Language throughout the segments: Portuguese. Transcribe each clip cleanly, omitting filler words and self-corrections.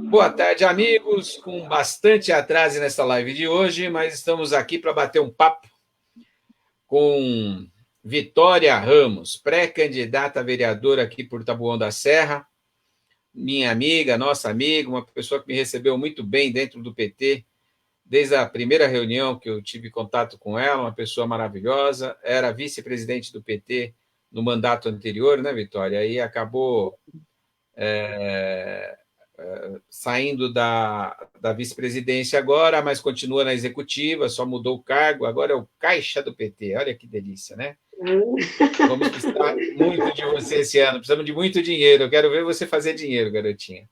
Boa tarde, amigos, com bastante atraso nesta live de hoje, mas estamos aqui para bater um papo com Vitória Ramos, pré-candidata a vereadora aqui por Taboão da Serra, minha amiga, nossa amiga, uma pessoa que me recebeu muito bem dentro do PT, desde a primeira reunião que eu tive contato com ela, uma pessoa maravilhosa, era vice-presidente do PT no mandato anterior, né, Vitória? E acabou saindo da vice-presidência agora, mas continua na executiva, só mudou o cargo, agora é o caixa do PT. Olha que delícia, né? Vamos precisar muito de você esse ano, precisamos de muito dinheiro. Eu quero ver você fazer dinheiro, garotinha.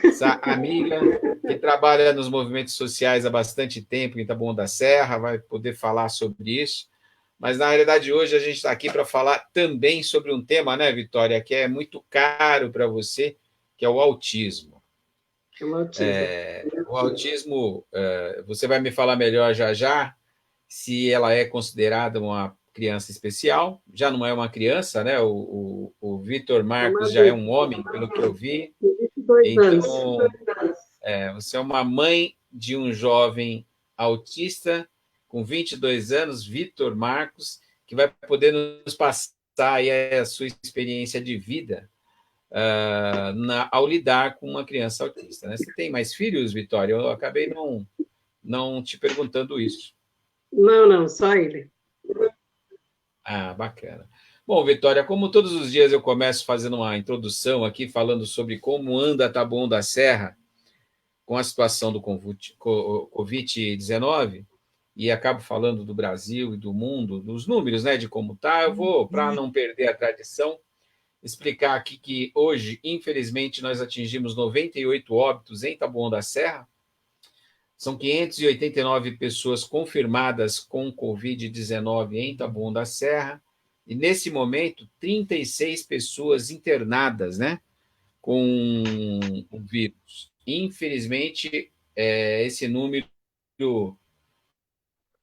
Essa amiga que trabalha nos movimentos sociais há bastante tempo em Taboão da Serra, vai poder falar sobre isso. Mas, na realidade, hoje a gente está aqui para falar também sobre um tema, né, Vitória, que é muito caro para você, que é o autismo. O autismo. O autismo, você vai me falar melhor já já, se ela é considerada uma criança especial. Já não é uma criança, né? O Vitor É uma Marcos já é adulta, um homem, pelo que eu vi. 22 anos. Então, você é uma mãe de um jovem autista com 22 anos, Vitor Marcos, que vai poder nos passar aí a sua experiência de vida ao lidar com uma criança autista. Né? Você tem mais filhos, Vitória? Eu acabei não te perguntando isso. Não, só ele. Ah, bacana. Bom, Vitória, como todos os dias eu começo fazendo uma introdução aqui, falando sobre como anda Taboão da Serra com a situação do Covid-19, e acabo falando do Brasil e do mundo, dos números, né, de como está, eu vou, para não perder a tradição, explicar aqui que hoje, infelizmente, nós atingimos 98 óbitos em Taboão da Serra. São 589 pessoas confirmadas com Covid-19 em Taboão da Serra. E, nesse momento, 36 pessoas internadas, né, com o vírus. Infelizmente, esse número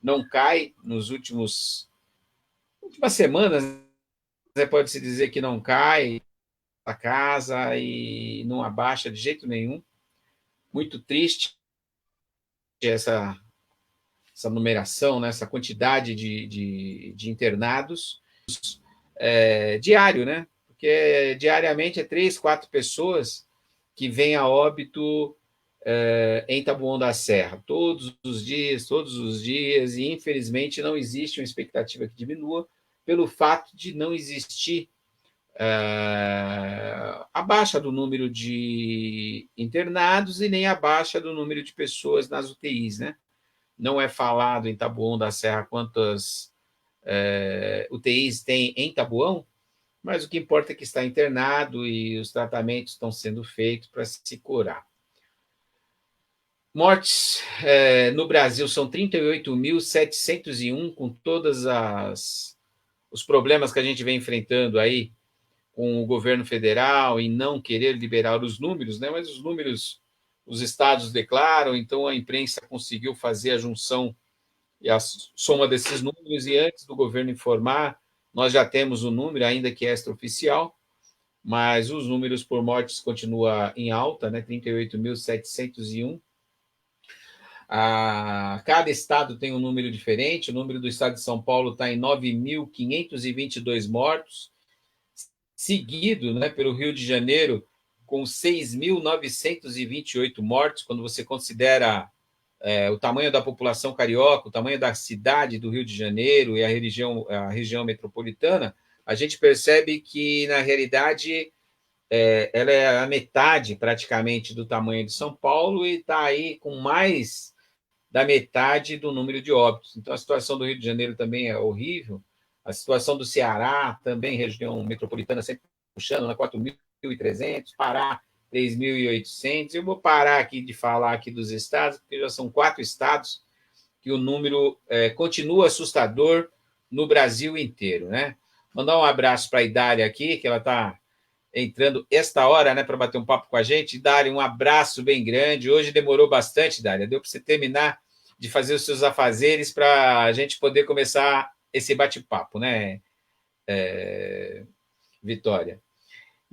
não cai nos últimas semanas, né, pode-se dizer que não cai a casa e não abaixa de jeito nenhum. Muito triste essa numeração, né, essa quantidade de internados diário, né? Porque diariamente é 3, 4 pessoas que vêm a óbito em Taboão da Serra, todos os dias, e infelizmente não existe uma expectativa que diminua pelo fato de não existir a baixa do número de internados e nem a baixa do número de pessoas nas UTIs, né? Não é falado em Taboão da Serra quantas UTIs tem em Taboão, mas o que importa é que está internado e os tratamentos estão sendo feitos para se curar. Mortes no Brasil são 38.701, com todos os problemas que a gente vem enfrentando aí com o governo federal em não querer liberar os números, né? Mas os números os estados declaram, então a imprensa conseguiu fazer a junção e a soma desses números, e antes do governo informar, nós já temos o número, ainda que extraoficial, mas os números por mortes continuam em alta, né? 38.701. Cada estado tem um número diferente. O número do estado de São Paulo está em 9.522 mortos, seguido, né, pelo Rio de Janeiro, com 6.928 mortos, quando você considera o tamanho da população carioca, o tamanho da cidade do Rio de Janeiro e a região metropolitana, a gente percebe que, na realidade, ela é a metade, praticamente, do tamanho de São Paulo e está aí com mais da metade do número de óbitos. Então, a situação do Rio de Janeiro também é horrível. A situação do Ceará, também região metropolitana, sempre puxando, na 4.300, Pará, 3.800. Eu vou parar aqui de falar aqui dos estados, porque já são 4 estados que o número continua assustador no Brasil inteiro, né? Mandar um abraço para a Idália aqui, que ela está entrando esta hora, né, para bater um papo com a gente. Dália, um abraço bem grande. Hoje demorou bastante, Dália. Deu para você terminar de fazer os seus afazeres para a gente poder começar esse bate-papo, né, Vitória?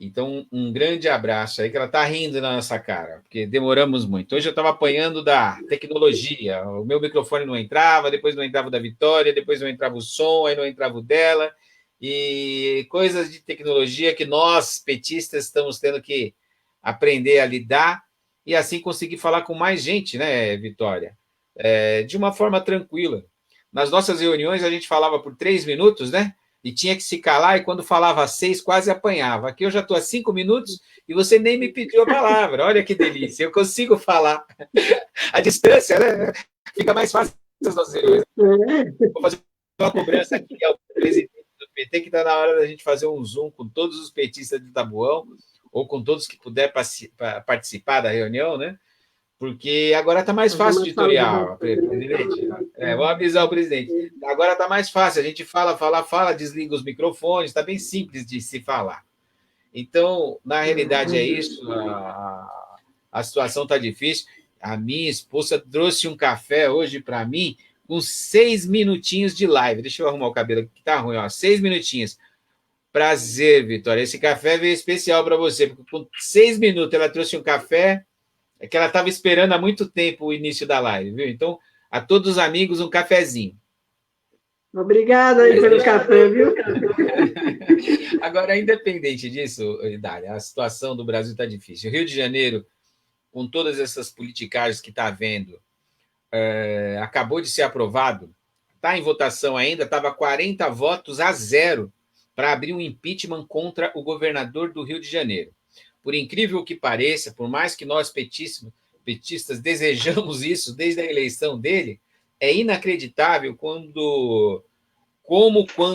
Então, um grande abraço aí, que ela está rindo na nossa cara, porque demoramos muito. Hoje eu estava apanhando da tecnologia, o meu microfone não entrava, depois não entrava o da Vitória, depois não entrava o som, aí não entrava o dela, e coisas de tecnologia que nós, petistas, estamos tendo que aprender a lidar e assim conseguir falar com mais gente, né, Vitória? De uma forma tranquila. Nas nossas reuniões, a gente falava por 3 minutos, né? E tinha que se calar, e quando falava 6, quase apanhava. Aqui eu já estou há 5 minutos e você nem me pediu a palavra. Olha que delícia, eu consigo falar. A distância, né? Fica mais fácil as nossas reuniões. Vou fazer uma cobrança aqui ao presidente do PT, que está na hora da gente fazer um Zoom com todos os petistas de Taboão, ou com todos que puder participar da reunião, né? Porque agora está mais fácil de tutorial, presidente. Vou avisar o presidente. Agora está mais fácil, a gente fala, desliga os microfones, está bem simples de se falar. Então, na realidade é isso, a situação está difícil. A minha esposa trouxe um café hoje para mim com 6 minutinhos de live. Deixa eu arrumar o cabelo aqui, que está ruim, ó. 6 minutinhos. Prazer, Vitória. Esse café veio especial para você, porque com 6 minutos ela trouxe um café. É que ela estava esperando há muito tempo o início da live, viu? Então, a todos os amigos, um cafezinho. Obrigada aí pelo café, viu? Agora, independente disso, Idália, a situação do Brasil está difícil. O Rio de Janeiro, com todas essas politicagens que está havendo, acabou de ser aprovado, está em votação ainda, estava 40 votos a 0 para abrir um impeachment contra o governador do Rio de Janeiro. Por incrível que pareça, por mais que nós petistas desejamos isso desde a eleição dele, é inacreditável quando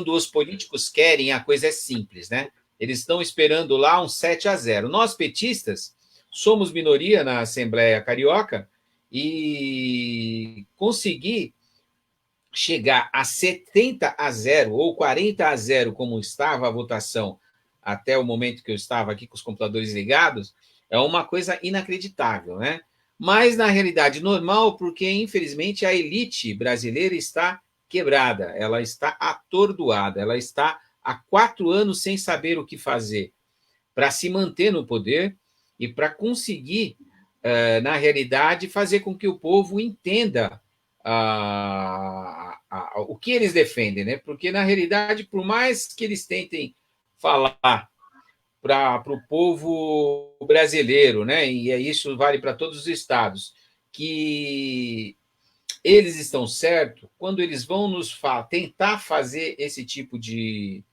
os políticos querem, a coisa é simples, né? Eles estão esperando lá um 7-0. Nós, petistas, somos minoria na Assembleia Carioca e conseguir chegar a 70-0 ou 40-0, como estava a votação até o momento que eu estava aqui com os computadores ligados, é uma coisa inacreditável, né? Mas, na realidade, normal, porque, infelizmente, a elite brasileira está quebrada, ela está atordoada, ela está há 4 anos sem saber o que fazer para se manter no poder e para conseguir, na realidade, fazer com que o povo entenda o que eles defendem, né? Porque, na realidade, por mais que eles tentem falar para o povo brasileiro, né? E isso vale para todos os estados, que eles estão certos quando eles vão tentar fazer esse tipo de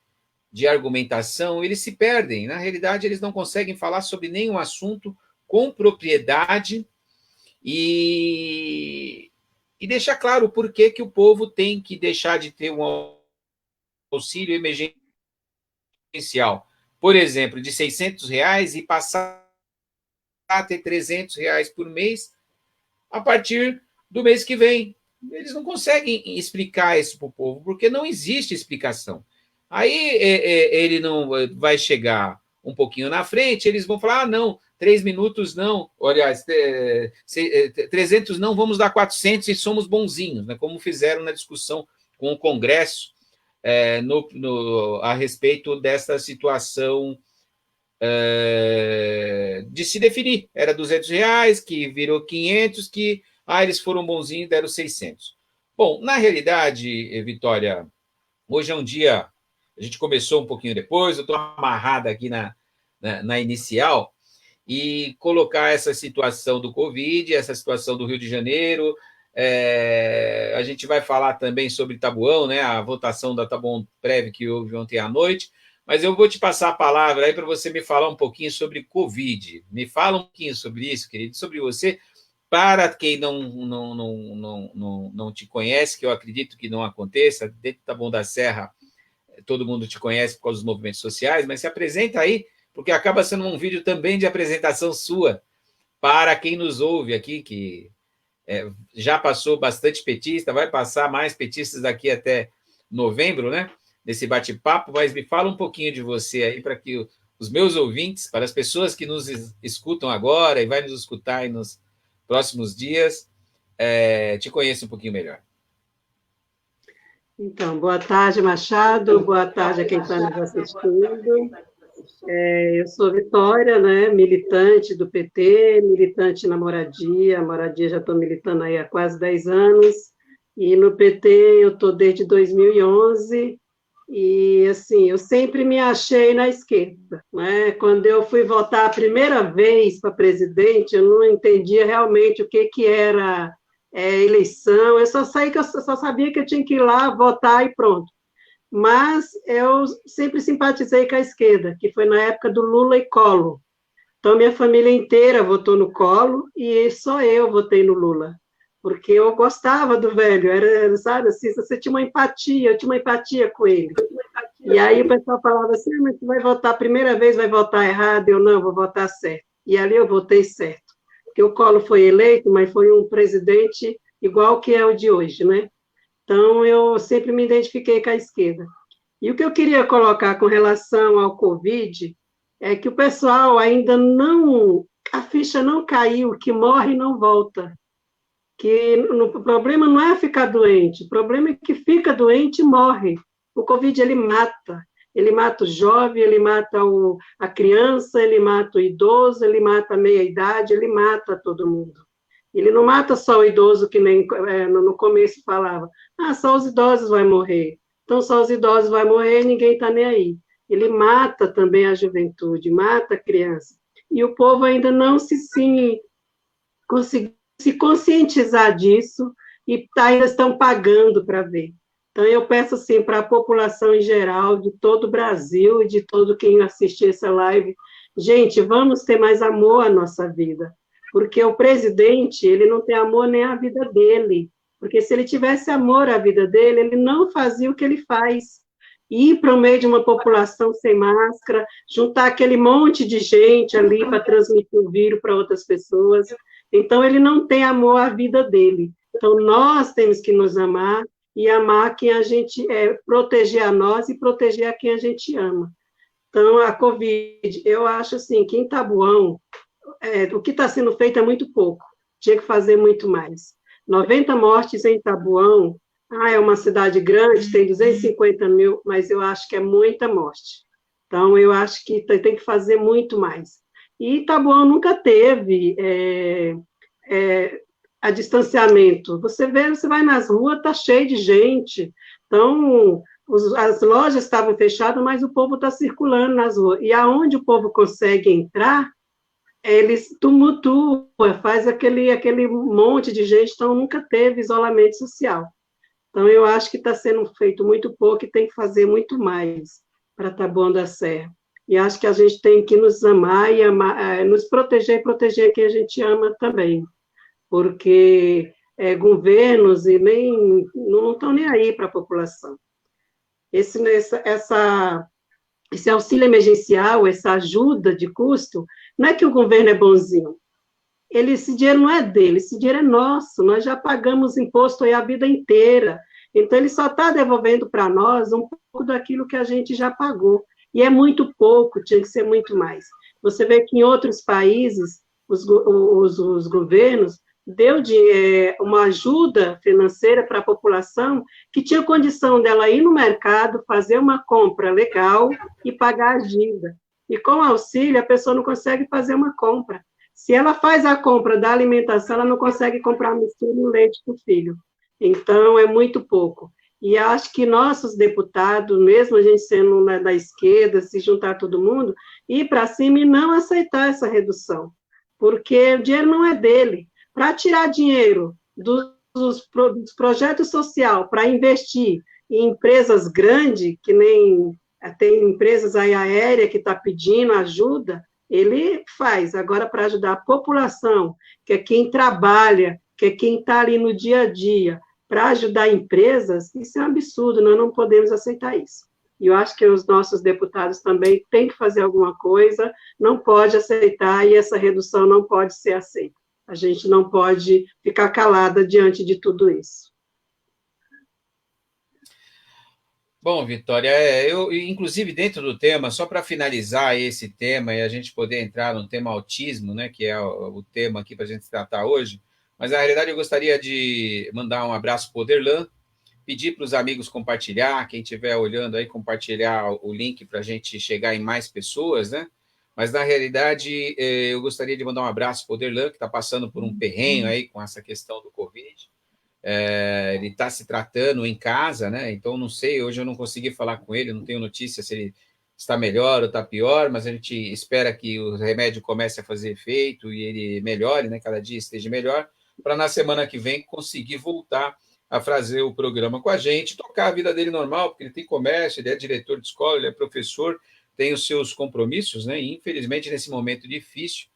argumentação, eles se perdem. Na realidade, eles não conseguem falar sobre nenhum assunto com propriedade e deixar claro por que o povo tem que deixar de ter um auxílio emergencial, por exemplo, de R$ 600 e passar a ter R$ 300 por mês a partir do mês que vem. Eles não conseguem explicar isso para o povo, porque não existe explicação. Aí ele não vai chegar um pouquinho na frente, eles vão falar, não, 3 minutos não, aliás, 300 não, vamos dar 400 e somos bonzinhos, né? Como fizeram na discussão com o Congresso a respeito dessa situação de se definir. Era R$ 200, que virou 500, que eles foram bonzinhos e deram 600. Bom, na realidade, Vitória, hoje é um dia, a gente começou um pouquinho depois, eu estou amarrada aqui na inicial, e colocar essa situação do Covid, essa situação do Rio de Janeiro. A gente vai falar também sobre Taboão, né? A votação da Taboão Prev que houve ontem à noite, mas eu vou te passar a palavra aí para você me falar um pouquinho sobre Covid. Me fala um pouquinho sobre isso, querido, sobre você, para quem não te conhece, que eu acredito que não aconteça, dentro do Taboão da Serra, todo mundo te conhece por causa dos movimentos sociais, mas se apresenta aí, porque acaba sendo um vídeo também de apresentação sua, para quem nos ouve aqui, que já passou bastante petista, vai passar mais petistas daqui até novembro, né? Nesse bate-papo, mas me fala um pouquinho de você aí, para que os meus ouvintes, para as pessoas que nos escutam agora e vai nos escutar aí nos próximos dias, te conheçam um pouquinho melhor. Então, boa tarde, Machado, boa tarde a quem está nos assistindo. Eu sou Vitória, né, militante do PT, militante na Moradia já estou militando aí há quase 10 anos, e no PT eu estou desde 2011, e assim, eu sempre me achei na esquerda, né? Quando eu fui votar a primeira vez para presidente, eu não entendia realmente o que era eleição, eu só sabia que eu tinha que ir lá votar e pronto. Mas eu sempre simpatizei com a esquerda, que foi na época do Lula e Collor. Então, minha família inteira votou no Collor e só eu votei no Lula, porque eu gostava do velho, era, sabe, assim, você tinha uma empatia, eu tinha uma empatia com ele. E aí o pessoal falava assim, mas você vai votar a primeira vez, vai votar errado, eu não, vou votar certo. E ali eu votei certo, porque o Collor foi eleito, mas foi um presidente igual que é o de hoje, né? Então, eu sempre me identifiquei com a esquerda. E o que eu queria colocar com relação ao Covid é que o pessoal ainda não, a ficha não caiu, que morre e não volta. O problema não é ficar doente, o problema é que fica doente e morre. O Covid, ele mata o jovem, ele mata a criança, ele mata o idoso, ele mata a meia-idade, ele mata todo mundo. Ele não mata só o idoso, que nem no começo falava, só os idosos vão morrer. Então, só os idosos vão morrer e ninguém está nem aí. Ele mata também a juventude, mata a criança. E o povo ainda não conseguiu se conscientizar disso e ainda estão pagando para ver. Então, eu peço assim, para a população em geral, de todo o Brasil e de todo quem assistir essa live, gente, vamos ter mais amor à nossa vida, porque o presidente, ele não tem amor nem à vida dele, porque se ele tivesse amor à vida dele, ele não fazia o que ele faz. Ir para o meio de uma população sem máscara, juntar aquele monte de gente ali para transmitir o vírus para outras pessoas. Então, ele não tem amor à vida dele. Então, nós temos que nos amar e amar quem a gente proteger a nós e proteger a quem a gente ama. Então, a Covid, eu acho assim, que em Taboão, o que está sendo feito é muito pouco, tinha que fazer muito mais. 90 mortes em Taboão, é uma cidade grande, tem 250 mil, mas eu acho que é muita morte. Então, eu acho que tem que fazer muito mais. E Taboão nunca teve a distanciamento. Você vê, você vai nas ruas, está cheio de gente. Então, as lojas estavam fechadas, mas o povo está circulando nas ruas. E aonde o povo consegue entrar, eles tumultuam, faz aquele monte de gente, então nunca teve isolamento social. Então, eu acho que está sendo feito muito pouco e tem que fazer muito mais para Taboão da Serra. E acho que a gente tem que nos amar e nos proteger e proteger quem a gente ama também, porque governos e nem não estão nem aí para a população. Esse auxílio emergencial, essa ajuda de custo, não é que o governo é bonzinho. Esse dinheiro não é dele, esse dinheiro é nosso, nós já pagamos imposto aí a vida inteira. Então, ele só está devolvendo para nós um pouco daquilo que a gente já pagou. E é muito pouco, tinha que ser muito mais. Você vê que em outros países, os governos deu uma ajuda financeira para a população que tinha condição dela ir no mercado, fazer uma compra legal e pagar a dívida. E com o auxílio, a pessoa não consegue fazer uma compra. Se ela faz a compra da alimentação, ela não consegue comprar mistura e leite para o filho. Então, é muito pouco. E acho que nossos deputados, mesmo a gente sendo da esquerda, se juntar todo mundo, ir para cima e não aceitar essa redução, porque o dinheiro não é dele. Para tirar dinheiro dos projetos sociais para investir em empresas grandes, que nem tem empresas aí aéreas que está pedindo ajuda, ele faz. Agora, para ajudar a população, que é quem trabalha, que é quem está ali no dia a dia, para ajudar empresas, isso é um absurdo, nós não podemos aceitar isso. E eu acho que os nossos deputados também têm que fazer alguma coisa, não pode aceitar, e essa redução não pode ser aceita. A gente não pode ficar calada diante de tudo isso. Bom, Vitória, eu, inclusive, dentro do tema, só para finalizar esse tema e a gente poder entrar no tema autismo, né, que é o tema aqui para a gente tratar hoje, mas na realidade eu gostaria de mandar um abraço para o Oderlan, pedir para os amigos compartilhar, quem estiver olhando aí, compartilhar o link para a gente chegar em mais pessoas, né? Mas, na realidade, eu gostaria de mandar um abraço para o Derlan, que está passando por um perrenho aí com essa questão do Covid. Ele está se tratando em casa, né? Então, não sei, hoje eu não consegui falar com ele, não tenho notícia se ele está melhor ou está pior, mas a gente espera que o remédio comece a fazer efeito e ele melhore, né? Cada dia esteja melhor, para na semana que vem conseguir voltar a fazer o programa com a gente, tocar a vida dele normal, porque ele tem comércio, ele é diretor de escola, ele é professor, tem os seus compromissos, né? E, infelizmente, nesse momento difícil,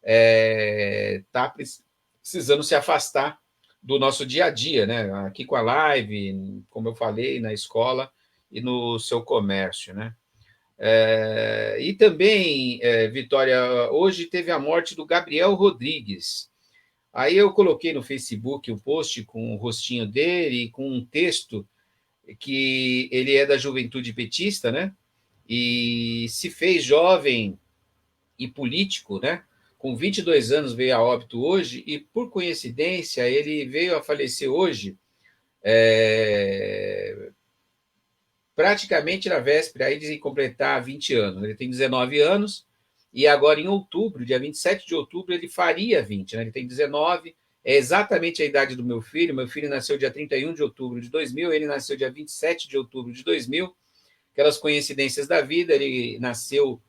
está precisando se afastar do nosso dia a dia, né? Aqui com a live, como eu falei, na escola e no seu comércio, né? E também, Vitória, hoje teve a morte do Gabriel Rodrigues. Aí eu coloquei no Facebook um post com o rostinho dele e com um texto que ele é da juventude petista, né? E se fez jovem e político, né? Com 22 anos veio a óbito hoje e, por coincidência, ele veio a falecer hoje, praticamente na véspera aí de completar 20 anos. Ele tem 19 anos e agora em outubro, dia 27 de outubro, ele faria 20, né? Ele tem 19, é exatamente a idade do meu filho. Meu filho nasceu dia 31 de outubro de 2000, ele nasceu dia 27 de outubro de 2000. Aquelas coincidências da vida, ele nasceu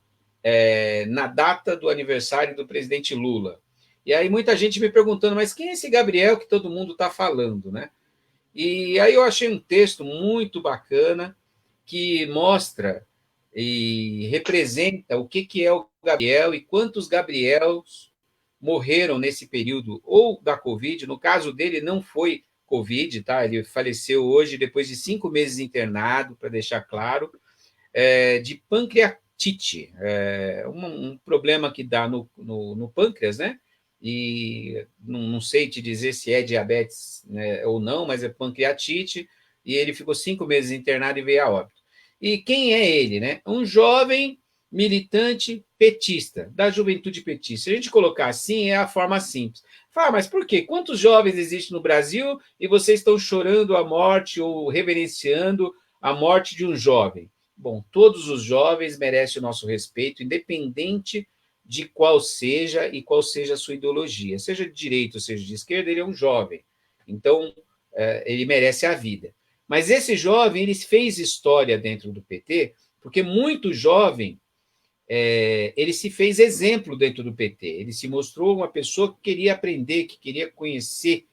na data do aniversário do presidente Lula. E aí muita gente me perguntando, mas quem é esse Gabriel que todo mundo está falando, né? E aí eu achei um texto muito bacana que mostra e representa o que é o Gabriel e quantos Gabriels morreram nesse período, ou da Covid. No caso dele, não foi Covid, tá? Ele faleceu hoje, depois de 5 meses internado, para deixar claro, de pancreatite, um problema que dá no pâncreas, né? E não sei te dizer se é diabetes, né, ou não, mas é pancreatite, e ele ficou 5 meses internado e veio a óbito. E quem é ele, né? Um jovem militante petista, da juventude petista. Se a gente colocar assim, é a forma simples. Fala, mas por quê? Quantos jovens existem no Brasil e vocês estão chorando a morte ou reverenciando a morte de um jovem? Bom, todos os jovens merecem o nosso respeito, independente de qual seja e qual seja a sua ideologia. Seja de direita ou seja de esquerda, ele é um jovem. Então, ele merece a vida. Mas esse jovem, ele fez história dentro do PT, porque muito jovem, ele se fez exemplo dentro do PT. Ele se mostrou uma pessoa que queria aprender, que queria conhecer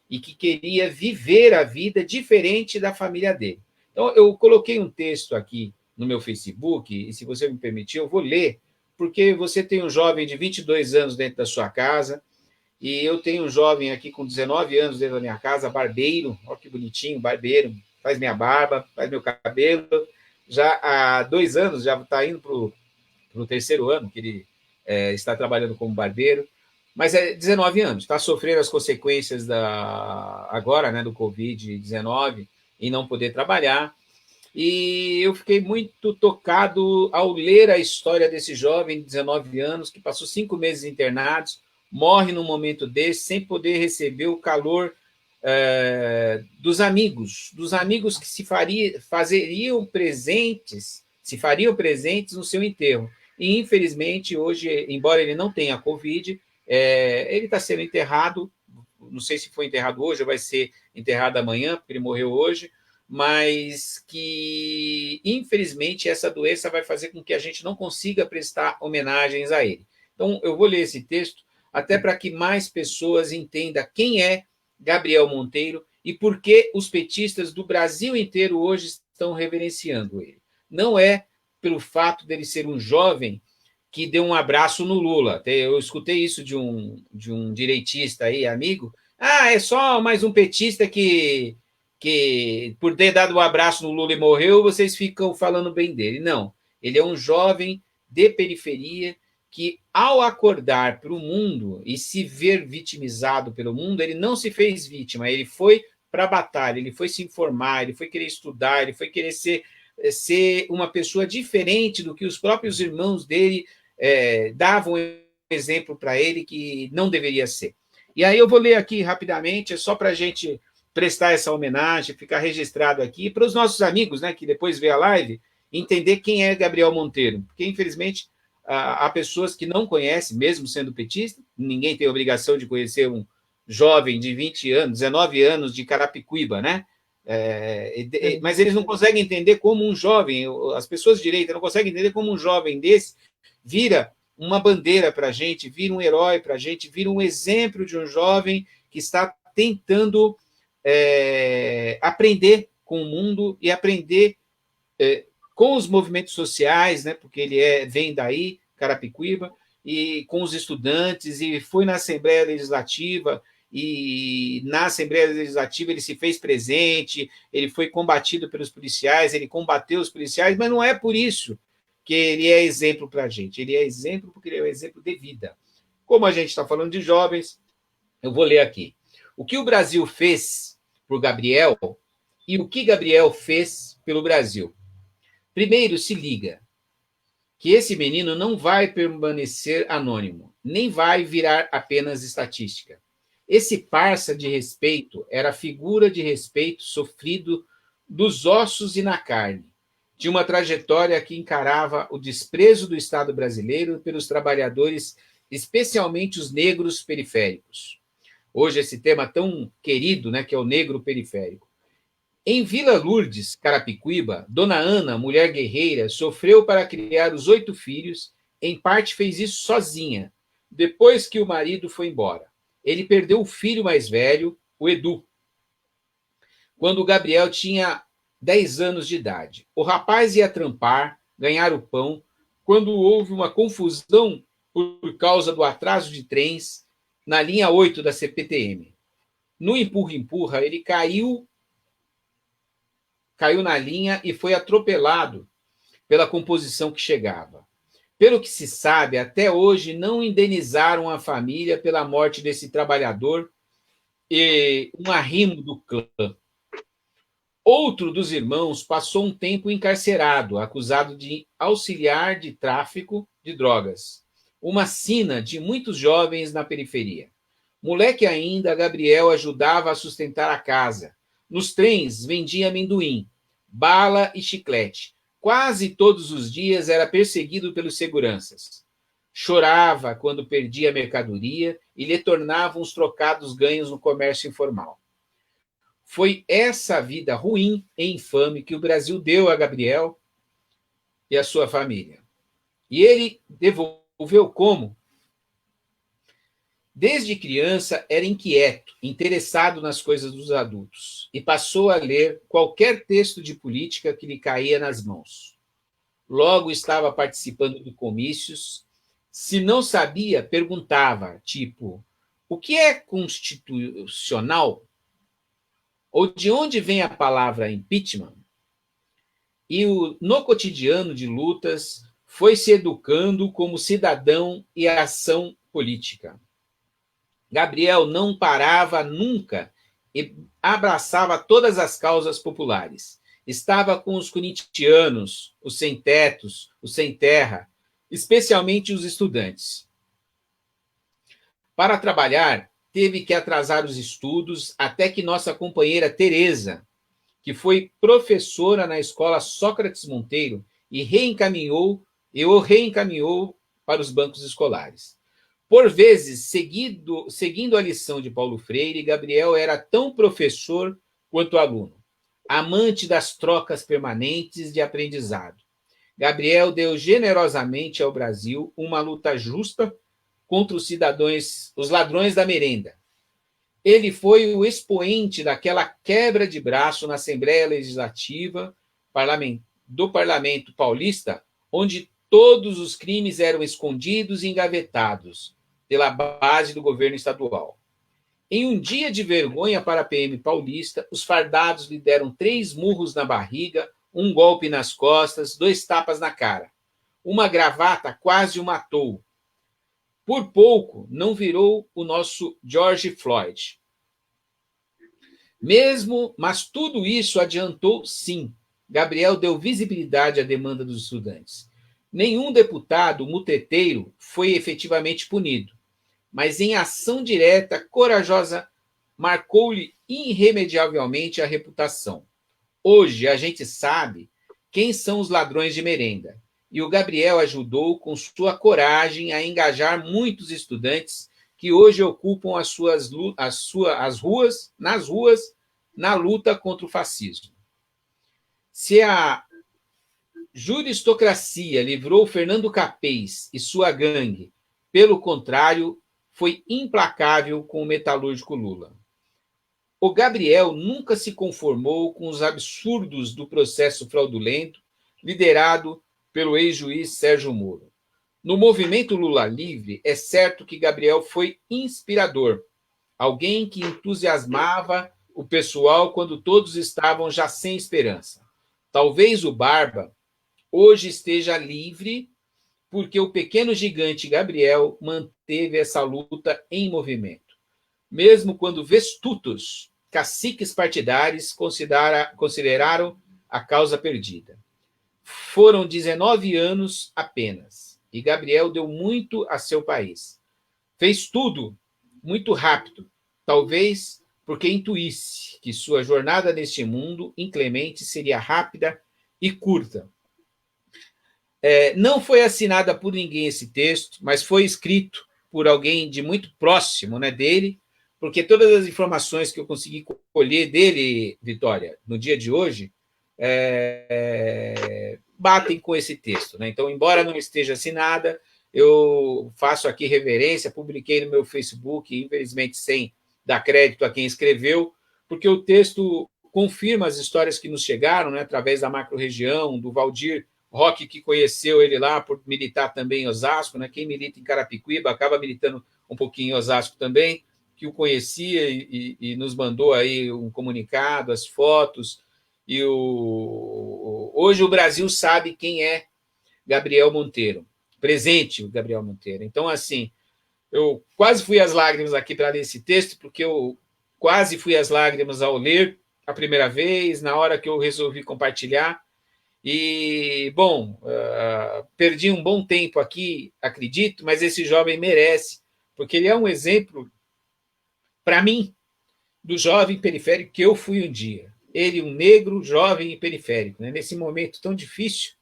e que queria viver a vida diferente da família dele. Então, eu coloquei um texto aqui no meu Facebook, e se você me permitir, eu vou ler, porque você tem um jovem de 22 anos dentro da sua casa, e eu tenho um jovem aqui com 19 anos dentro da minha casa, barbeiro, olha que bonitinho, barbeiro, faz minha barba, faz meu cabelo, já há 2 anos, já está indo para o terceiro ano que ele está trabalhando como barbeiro, mas é 19 anos, está sofrendo as consequências agora, né, do Covid-19 e não poder trabalhar. E eu fiquei muito tocado ao ler a história desse jovem de 19 anos que passou 5 meses internados, morre num momento desse, sem poder receber o calor dos amigos que se fariam presentes no seu enterro. E, infelizmente, hoje, embora ele não tenha Covid, ele está sendo enterrado, não sei se foi enterrado hoje ou vai ser enterrado amanhã, porque ele morreu hoje, mas que, infelizmente, essa doença vai fazer com que a gente não consiga prestar homenagens a ele. Então, eu vou ler esse texto até para que mais pessoas entendam quem é Gabriel Monteiro e por que os petistas do Brasil inteiro hoje estão reverenciando ele. Não é pelo fato dele ser um jovem que deu um abraço no Lula. Eu escutei isso de um direitista aí, amigo. É só mais um petista que por ter dado um abraço no Lula e morreu, vocês ficam falando bem dele. Não, ele é um jovem de periferia que, ao acordar para o mundo e se ver vitimizado pelo mundo, ele não se fez vítima, ele foi para a batalha, ele foi se informar, ele foi querer estudar, ele foi querer ser uma pessoa diferente do que os próprios irmãos dele davam exemplo para ele que não deveria ser. E aí eu vou ler aqui rapidamente, é só para a gente prestar essa homenagem, ficar registrado aqui, para os nossos amigos, né, que depois vê a live, entender quem é Gabriel Monteiro, porque, infelizmente, há pessoas que não conhecem, mesmo sendo petista, ninguém tem obrigação de conhecer um jovem de 20 anos, 19 anos, de Carapicuíba, né? Mas eles não conseguem entender como um jovem, as pessoas de direita não conseguem entender como um jovem desse vira uma bandeira para a gente, vira um herói para a gente, vira um exemplo de um jovem que está tentando aprender com o mundo e aprender com os movimentos sociais, né, porque ele vem daí, Carapicuíba, e com os estudantes, e foi na Assembleia Legislativa, e na Assembleia Legislativa ele se fez presente, ele foi combatido pelos policiais, ele combateu os policiais, mas não é por isso que ele é exemplo para a gente. Ele é exemplo porque ele é um exemplo de vida. Como a gente está falando de jovens, eu vou ler aqui. O que o Brasil fez por Gabriel e o que Gabriel fez pelo Brasil. Primeiro, se liga que esse menino não vai permanecer anônimo, nem vai virar apenas estatística. Esse parça de respeito era a figura de respeito sofrido dos ossos e na carne, de uma trajetória que encarava o desprezo do Estado brasileiro pelos trabalhadores, especialmente os negros periféricos. Hoje, esse tema tão querido, né, que é o negro periférico. Em Vila Lourdes, Carapicuíba, Dona Ana, mulher guerreira, sofreu para criar os 8 filhos, em parte fez isso sozinha, depois que o marido foi embora. Ele perdeu o filho mais velho, o Edu, quando o Gabriel tinha 10 anos de idade. O rapaz ia trampar, ganhar o pão, quando houve uma confusão por causa do atraso de trens na linha 8 da CPTM. No empurra-empurra, ele caiu na linha e foi atropelado pela composição que chegava. Pelo que se sabe, até hoje não indenizaram a família pela morte desse trabalhador e um arrimo do clã. Outro dos irmãos passou um tempo encarcerado, acusado de auxiliar de tráfico de drogas. Uma sina de muitos jovens na periferia. Moleque ainda, Gabriel ajudava a sustentar a casa. Nos trens, vendia amendoim, bala e chiclete. Quase todos os dias era perseguido pelos seguranças. Chorava quando perdia a mercadoria e lhe tornavam os trocados ganhos no comércio informal. Foi essa vida ruim e infame que o Brasil deu a Gabriel e a sua família. E ele devolveu como? Desde criança era inquieto, interessado nas coisas dos adultos, e passou a ler qualquer texto de política que lhe caía nas mãos. Logo estava participando de comícios. Se não sabia, perguntava, tipo, o que é constitucional? Ou de onde vem a palavra impeachment? E no cotidiano de lutas foi se educando como cidadão e ação política. Gabriel não parava nunca e abraçava todas as causas populares. Estava com os corintianos, os sem-tetos, os sem-terra, especialmente os estudantes. Para trabalhar, teve que atrasar os estudos até que nossa companheira Tereza, que foi professora na escola Sócrates Monteiro, o reencaminhou para os bancos escolares. Por vezes, seguindo a lição de Paulo Freire, Gabriel era tão professor quanto aluno, amante das trocas permanentes de aprendizado. Gabriel deu generosamente ao Brasil uma luta justa contra os ladrões da merenda. Ele foi o expoente daquela quebra de braço na Assembleia Legislativa do Parlamento Paulista, onde todos os crimes eram escondidos e engavetados pela base do governo estadual. Em um dia de vergonha para a PM paulista, os fardados lhe deram 3 murros na barriga, um golpe nas costas, 2 tapas na cara. Uma gravata quase o matou. Por pouco, não virou o nosso George Floyd. Mas tudo isso adiantou, sim. Gabriel deu visibilidade à demanda dos estudantes. Nenhum deputado muteteiro foi efetivamente punido, mas em ação direta, corajosa, marcou-lhe irremediavelmente a reputação. Hoje a gente sabe quem são os ladrões de merenda, e o Gabriel ajudou com sua coragem a engajar muitos estudantes que hoje ocupam as ruas, nas ruas, na luta contra o fascismo. Se a juristocracia livrou Fernando Capês e sua gangue, pelo contrário, foi implacável com o metalúrgico Lula. O Gabriel nunca se conformou com os absurdos do processo fraudulento liderado pelo ex-juiz Sérgio Moro. No movimento Lula Livre, é certo que Gabriel foi inspirador, alguém que entusiasmava o pessoal quando todos estavam já sem esperança. Talvez o Barba hoje esteja livre porque o pequeno gigante Gabriel manteve essa luta em movimento. Mesmo quando vestutos, caciques partidários, consideraram a causa perdida. Foram 19 anos apenas, e Gabriel deu muito a seu país. Fez tudo muito rápido, talvez porque intuísse que sua jornada neste mundo inclemente seria rápida e curta. Não foi assinada por ninguém esse texto, mas foi escrito por alguém de muito próximo, né, dele, porque todas as informações que eu consegui colher dele, Vitória, no dia de hoje, batem com esse texto, né? Então, embora não esteja assinada, eu faço aqui reverência, publiquei no meu Facebook, infelizmente sem dar crédito a quem escreveu, porque o texto confirma as histórias que nos chegaram, né, através da macro-região, do Valdir Roque, que conheceu ele lá por militar também em Osasco, né? Quem milita em Carapicuíba acaba militando um pouquinho em Osasco também, que o conhecia e nos mandou aí um comunicado, as fotos. E hoje o Brasil sabe quem é Gabriel Monteiro, presente o Gabriel Monteiro. Então, assim, eu quase fui às lágrimas aqui para ler esse texto, porque eu quase fui às lágrimas ao ler a primeira vez, na hora que eu resolvi compartilhar. E, bom, perdi um bom tempo aqui, acredito, mas esse jovem merece, porque ele é um exemplo, para mim, do jovem periférico que eu fui um dia. Ele, um negro, jovem e periférico. Né? Nesse momento tão difícil,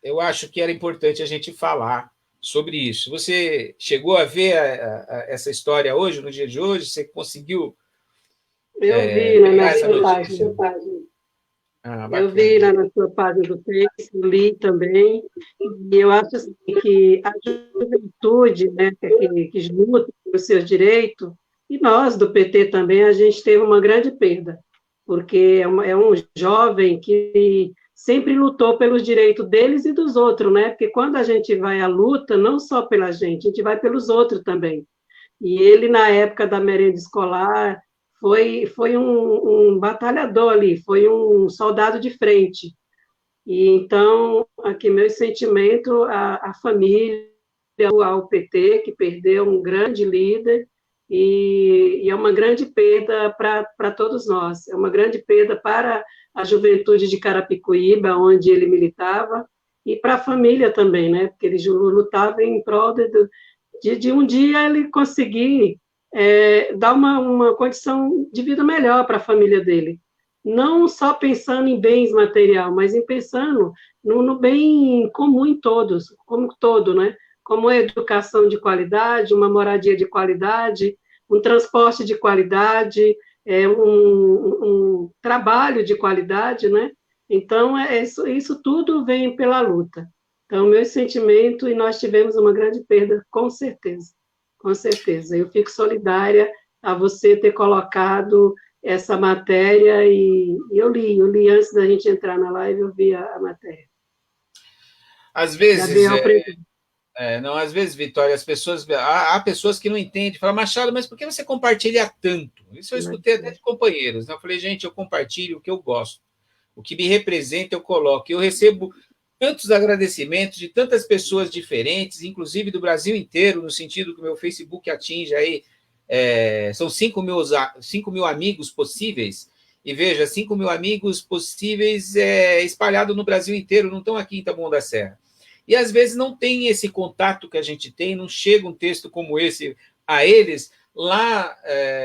eu acho que era importante a gente falar sobre isso. Você chegou a ver essa história hoje, no dia de hoje? Você conseguiu Eu vi na essa sua notícia? página. Eu Bacana. vi lá na sua página do Facebook, li também, e eu acho assim, que a juventude, né, que luta pelos seus direitos, e nós do PT também, a gente teve uma grande perda, porque é um jovem que sempre lutou pelos direitos deles e dos outros, né? Porque quando a gente vai à luta, não só pela gente, a gente vai pelos outros também. E ele, na época da merenda escolar, foi um batalhador ali, foi um soldado de frente. E então, aqui meu sentimento à família, ao PT, que perdeu um grande líder, e é uma grande perda para todos nós, é uma grande perda para a juventude de Carapicuíba, onde ele militava, e para a família também, né? Porque ele lutava em prol de um dia ele conseguir dar uma condição de vida melhor para a família dele. Não só pensando em bens material, mas em pensando no bem comum em todos, como todo, né? Como a educação de qualidade, uma moradia de qualidade, um transporte de qualidade, um trabalho de qualidade, né? Então, isso tudo vem pela luta. Então, meu sentimento, e nós tivemos uma grande perda, com certeza, com certeza. Eu fico solidária a você ter colocado essa matéria, e eu li antes da gente entrar na live, eu vi a matéria. Às vezes, Gabriel, não, às vezes, Vitória, há pessoas que não entendem, falam, Machado, mas por que você compartilha tanto? Isso eu escutei até de companheiros. Né? Eu falei, gente, eu compartilho o que eu gosto, o que me representa, eu coloco. Eu recebo tantos agradecimentos de tantas pessoas diferentes, inclusive do Brasil inteiro, no sentido que o meu Facebook atinge aí, são 5 mil amigos possíveis, e veja, 5 mil amigos possíveis espalhados no Brasil inteiro, não estão aqui em Taboão da Serra. E às vezes não tem esse contato que a gente tem, não chega um texto como esse a eles, lá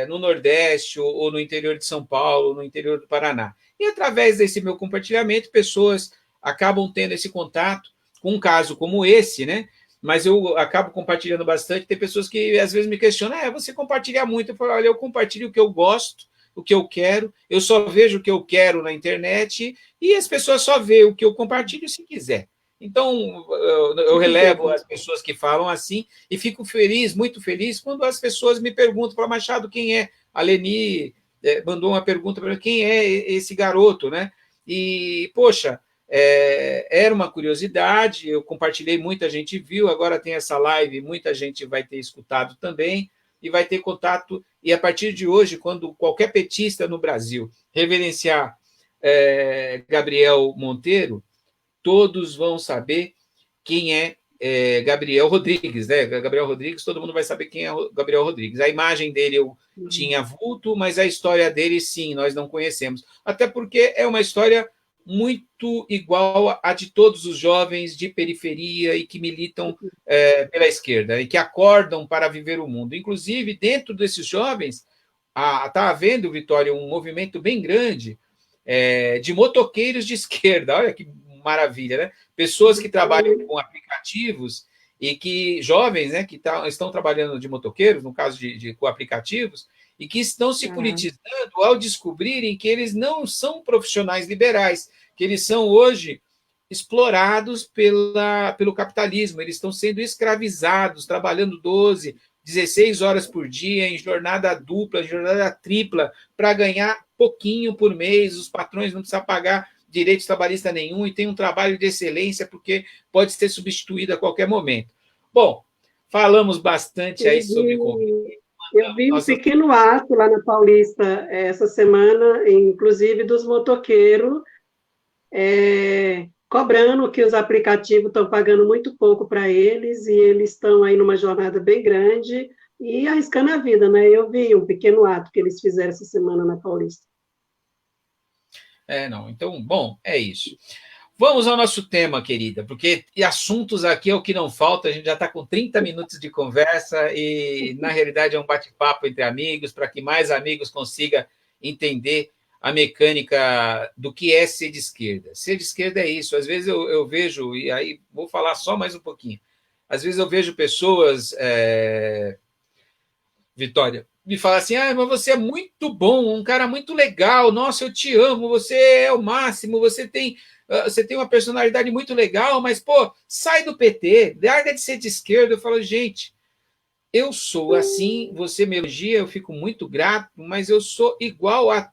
no Nordeste, ou no interior de São Paulo, no interior do Paraná. E através desse meu compartilhamento, pessoas acabam tendo esse contato com um caso como esse, né? Mas eu acabo compartilhando bastante. Tem pessoas que às vezes me questionam: você compartilha muito? Eu falo: olha, eu compartilho o que eu gosto, o que eu quero, eu só vejo o que eu quero na internet e as pessoas só veem o que eu compartilho se quiser. Então, eu relevo as pessoas que falam assim e fico feliz, muito feliz, quando as pessoas me perguntam: falam, Machado, quem é? A Leni mandou uma pergunta para mim: quem é esse garoto, né? E, poxa, era uma curiosidade, eu compartilhei, muita gente viu, agora tem essa live, muita gente vai ter escutado também e vai ter contato. E a partir de hoje, quando qualquer petista no Brasil reverenciar Gabriel Monteiro, todos vão saber quem é Gabriel Rodrigues, né? Gabriel Rodrigues, todo mundo vai saber quem é Gabriel Rodrigues. A imagem dele eu tinha vulto, mas a história dele, sim, nós não conhecemos. Até porque é uma história muito igual à de todos os jovens de periferia e que militam pela esquerda e que acordam para viver o mundo. Inclusive, dentro desses jovens, está havendo, Vitória, um movimento bem grande de motoqueiros de esquerda. Olha que maravilha, né? Pessoas que trabalham com aplicativos e que jovens, né, que estão trabalhando de motoqueiros, no caso com aplicativos, e que estão se politizando ao descobrirem que eles não são profissionais liberais, que eles são hoje explorados pelo capitalismo, eles estão sendo escravizados, trabalhando 12, 16 horas por dia, em jornada dupla, em jornada tripla, para ganhar pouquinho por mês, os patrões não precisam pagar direito trabalhista nenhum e tem um trabalho de excelência porque pode ser substituído a qualquer momento. Bom, falamos bastante aí sobre Covid. Eu vi um pequeno ato lá na Paulista essa semana, inclusive dos motoqueiros, cobrando que os aplicativos estão pagando muito pouco para eles e eles estão aí numa jornada bem grande e arriscando a vida, né? Eu vi um pequeno ato que eles fizeram essa semana na Paulista. Não. Então, bom, é isso. Vamos ao nosso tema, querida, porque assuntos aqui é o que não falta. A gente já está com 30 minutos de conversa e, na realidade, é um bate-papo entre amigos para que mais amigos consigam entender a mecânica do que é ser de esquerda. Ser de esquerda é isso. Às vezes eu vejo, e aí vou falar só mais um pouquinho, às vezes eu vejo pessoas, Vitória, me fala assim: mas você é muito bom, um cara muito legal, nossa, eu te amo, você é o máximo, você tem uma personalidade muito legal, mas, pô, sai do PT, larga de ser de esquerda. Eu falo: gente, eu sou assim, você me elogia, eu fico muito grato, mas eu sou igual a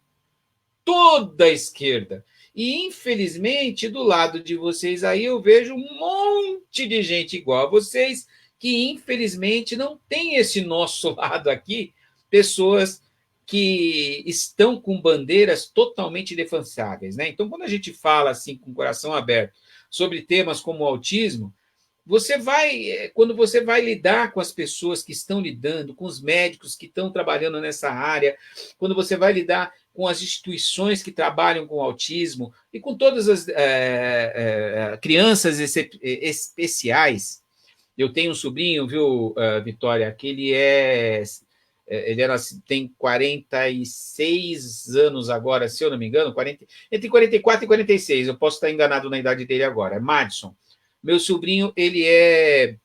toda a esquerda. E, infelizmente, do lado de vocês aí, eu vejo um monte de gente igual a vocês, que, infelizmente, não tem esse nosso lado aqui, pessoas que estão com bandeiras totalmente defensáveis, né? Então, quando a gente fala assim, com o coração aberto, sobre temas como o autismo, quando você vai lidar com as pessoas que estão lidando, com os médicos que estão trabalhando nessa área, quando você vai lidar com as instituições que trabalham com autismo e com todas as crianças especiais. Eu tenho um sobrinho, viu, Vitória, que tem 46 anos agora, se eu não me engano, entre 44 e 46, eu posso estar enganado na idade dele agora, é Madison. Meu sobrinho, ele é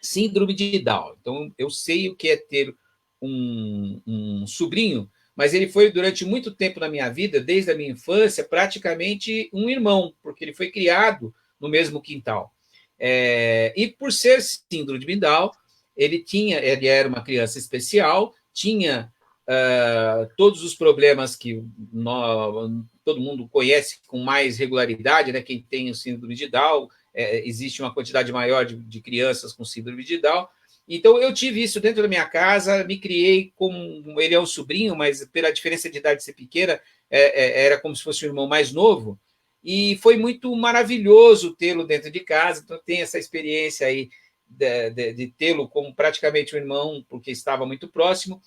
síndrome de Down, então eu sei o que é ter um sobrinho, mas ele foi, durante muito tempo na minha vida, desde a minha infância, praticamente um irmão, porque ele foi criado no mesmo quintal. E por ser síndrome de Down, ele era uma criança especial, tinha todos os problemas que todo mundo conhece com mais regularidade, né? Quem tem o síndrome de Down, existe uma quantidade maior de crianças com síndrome de Down. Então, eu tive isso dentro da minha casa, me criei como ele é um sobrinho, mas pela diferença de idade ser pequena, era como se fosse um irmão mais novo, e foi muito maravilhoso tê-lo dentro de casa. Então, tem essa experiência aí de tê-lo como praticamente um irmão, porque estava muito próximo.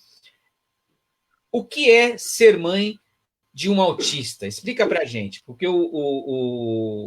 O que é ser mãe de um autista? Explica para a gente, porque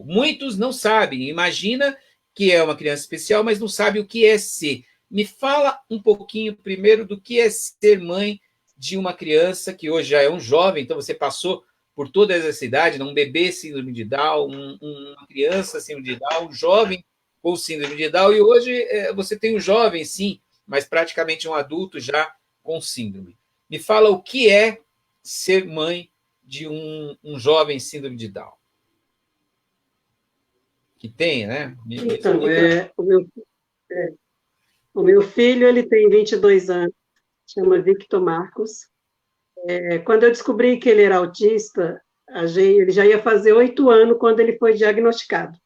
muitos não sabem, imagina que é uma criança especial, mas não sabe o que é ser. Me fala um pouquinho primeiro do que é ser mãe de uma criança que hoje já é um jovem, então você passou por toda essa idade, um bebê síndrome de Down, uma criança síndrome de Down, um jovem com síndrome de Down, e hoje você tem um jovem, sim, mas praticamente um adulto já com síndrome. Me fala o que é ser mãe de um jovem síndrome de Down. Que tem, né? Então, o meu filho, ele tem 22 anos, chama Victor Marcos. Quando eu descobri que ele era autista, ele já ia fazer 8 anos quando ele foi diagnosticado.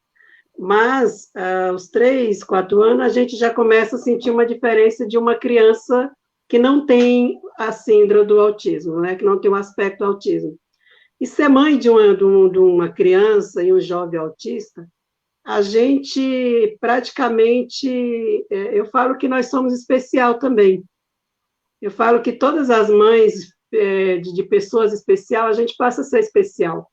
Mas, aos 3, 4 anos, a gente já começa a sentir uma diferença de uma criança que não tem a síndrome do autismo, né? Que não tem o aspecto do autismo. E ser mãe de uma criança e um jovem autista, a gente praticamente, eu falo que nós somos especial também. Eu falo que todas as mães de pessoas especiais, a gente passa a ser especial.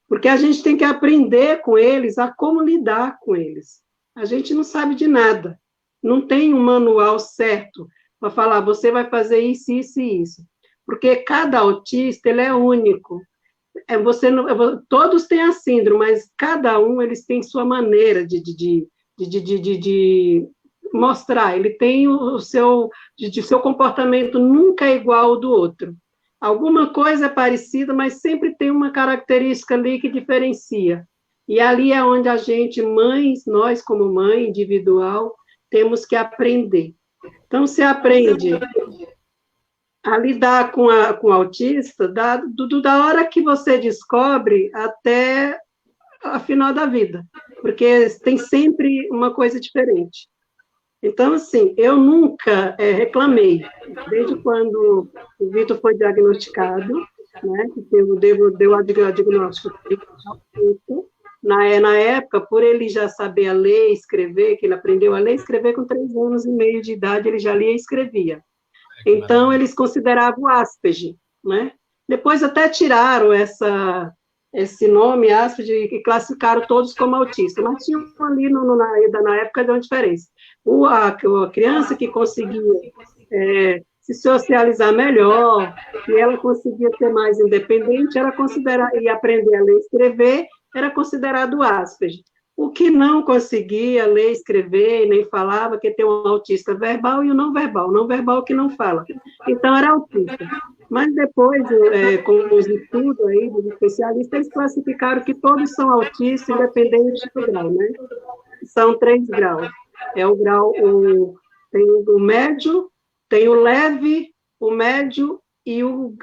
Porque a gente tem que aprender com eles a como lidar com eles. A gente não sabe de nada. Não tem um manual certo para falar, você vai fazer isso, isso e isso. Porque cada autista, ele é único. Todos têm a síndrome, mas cada um, eles têm sua maneira de mostrar. Ele tem o seu comportamento nunca é igual ao do outro. Alguma coisa é parecida, mas sempre tem uma característica ali que diferencia. E ali é onde a gente, mães, nós como mãe individual, temos que aprender. Então, se aprende a lidar com o autista da hora que você descobre até a final da vida, porque tem sempre uma coisa diferente. Então, assim, eu nunca reclamei, desde quando o Vitor foi diagnosticado, né, que deu o diagnóstico na época, por ele já saber a ler e escrever, que ele aprendeu a ler e escrever com 3 anos e meio de idade, ele já lia e escrevia. Então, eles consideravam o Asperger, né? Depois até tiraram esse nome, Asperger, e classificaram todos como autistas, mas tinha ali na época deu uma diferença. A criança que conseguia se socializar melhor, e ela conseguia ser mais independente, era considerada, e aprender a ler e escrever, era considerado Asperger. O que não conseguia ler, escrever, nem falava, que tem um autista verbal e o não verbal que não fala. Então, era autista. Mas depois, com os estudos aí dos especialistas, eles classificaram que todos são autistas, independente do grau, né? São 3 graus. É o grau, tem o médio, tem o leve, o médio e o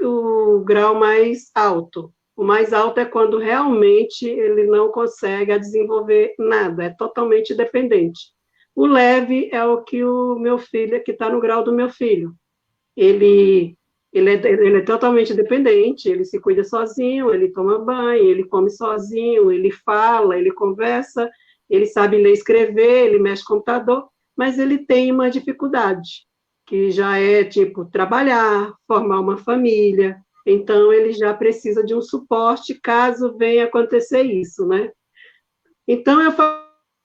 grau mais alto. O mais alto é quando realmente ele não consegue desenvolver nada, é totalmente dependente. O leve é o que o meu filho, que está no grau do meu filho. Ele é totalmente dependente, ele se cuida sozinho, ele toma banho, ele come sozinho, ele fala, ele conversa, ele sabe ler e escrever, ele mexe com o computador, mas ele tem uma dificuldade, que já é, tipo, trabalhar, formar uma família. Então, ele já precisa de um suporte caso venha acontecer isso, né? Então, eu falo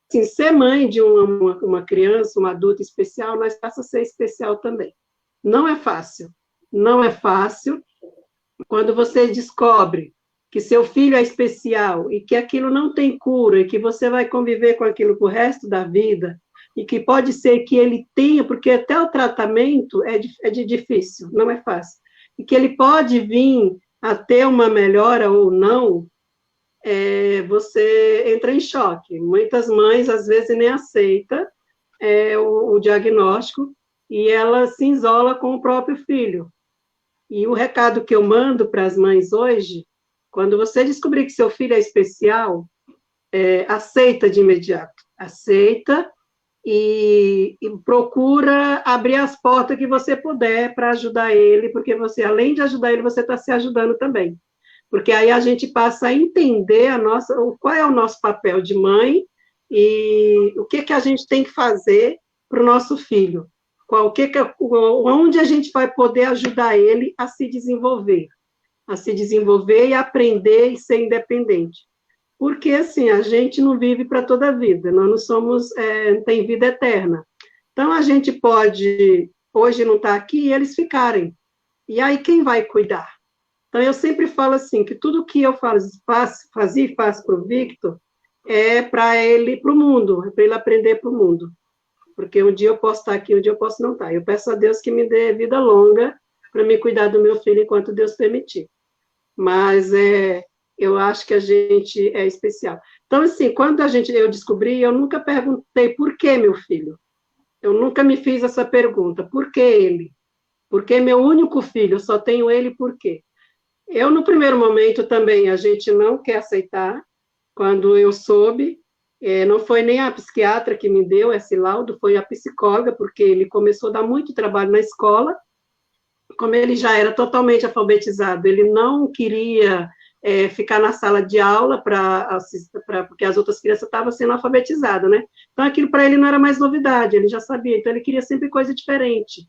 assim, ser mãe de uma criança, uma adulta especial, nós passa a ser especial também. Não é fácil. Não é fácil. Quando você descobre que seu filho é especial e que aquilo não tem cura e que você vai conviver com aquilo pro resto da vida e que pode ser que ele tenha, porque até o tratamento é difícil, não é fácil. E que ele pode vir a ter uma melhora ou não, você entra em choque. Muitas mães, às vezes, nem aceitam o diagnóstico e ela se isola com o próprio filho. E o recado que eu mando para as mães hoje, quando você descobrir que seu filho é especial, aceita de imediato. Aceita e procura abrir as portas que você puder para ajudar ele, porque você, além de ajudar ele, você está se ajudando também. Porque aí a gente passa a entender qual é o nosso papel de mãe e o que a gente tem que fazer para o nosso filho. Onde a gente vai poder ajudar ele a se desenvolver e aprender e ser independente. Porque, assim, a gente não vive para toda a vida, nós não somos, tem vida eterna. Então, a gente pode, hoje não estar aqui, e eles ficarem. E aí, quem vai cuidar? Então, eu sempre falo assim, que tudo que eu fazia e faço para o Victor é para ele, para o mundo, é para ele aprender para o mundo. Porque um dia eu posso estar aqui, um dia eu posso não estar. Eu peço a Deus que me dê vida longa para me cuidar do meu filho enquanto Deus permitir. Mas eu acho que a gente é especial. Então, assim, quando eu descobri, eu nunca perguntei por que meu filho. Eu nunca me fiz essa pergunta, por que ele? Porque meu único filho, eu só tenho ele, por quê? Eu, no primeiro momento, também, a gente não quer aceitar. Quando eu soube, não foi nem a psiquiatra que me deu esse laudo, foi a psicóloga, porque ele começou a dar muito trabalho na escola. Como ele já era totalmente alfabetizado, ele não queria ficar na sala de aula porque as outras crianças estavam sendo alfabetizadas, né? Então, aquilo para ele não era mais novidade, ele já sabia, então ele queria sempre coisa diferente.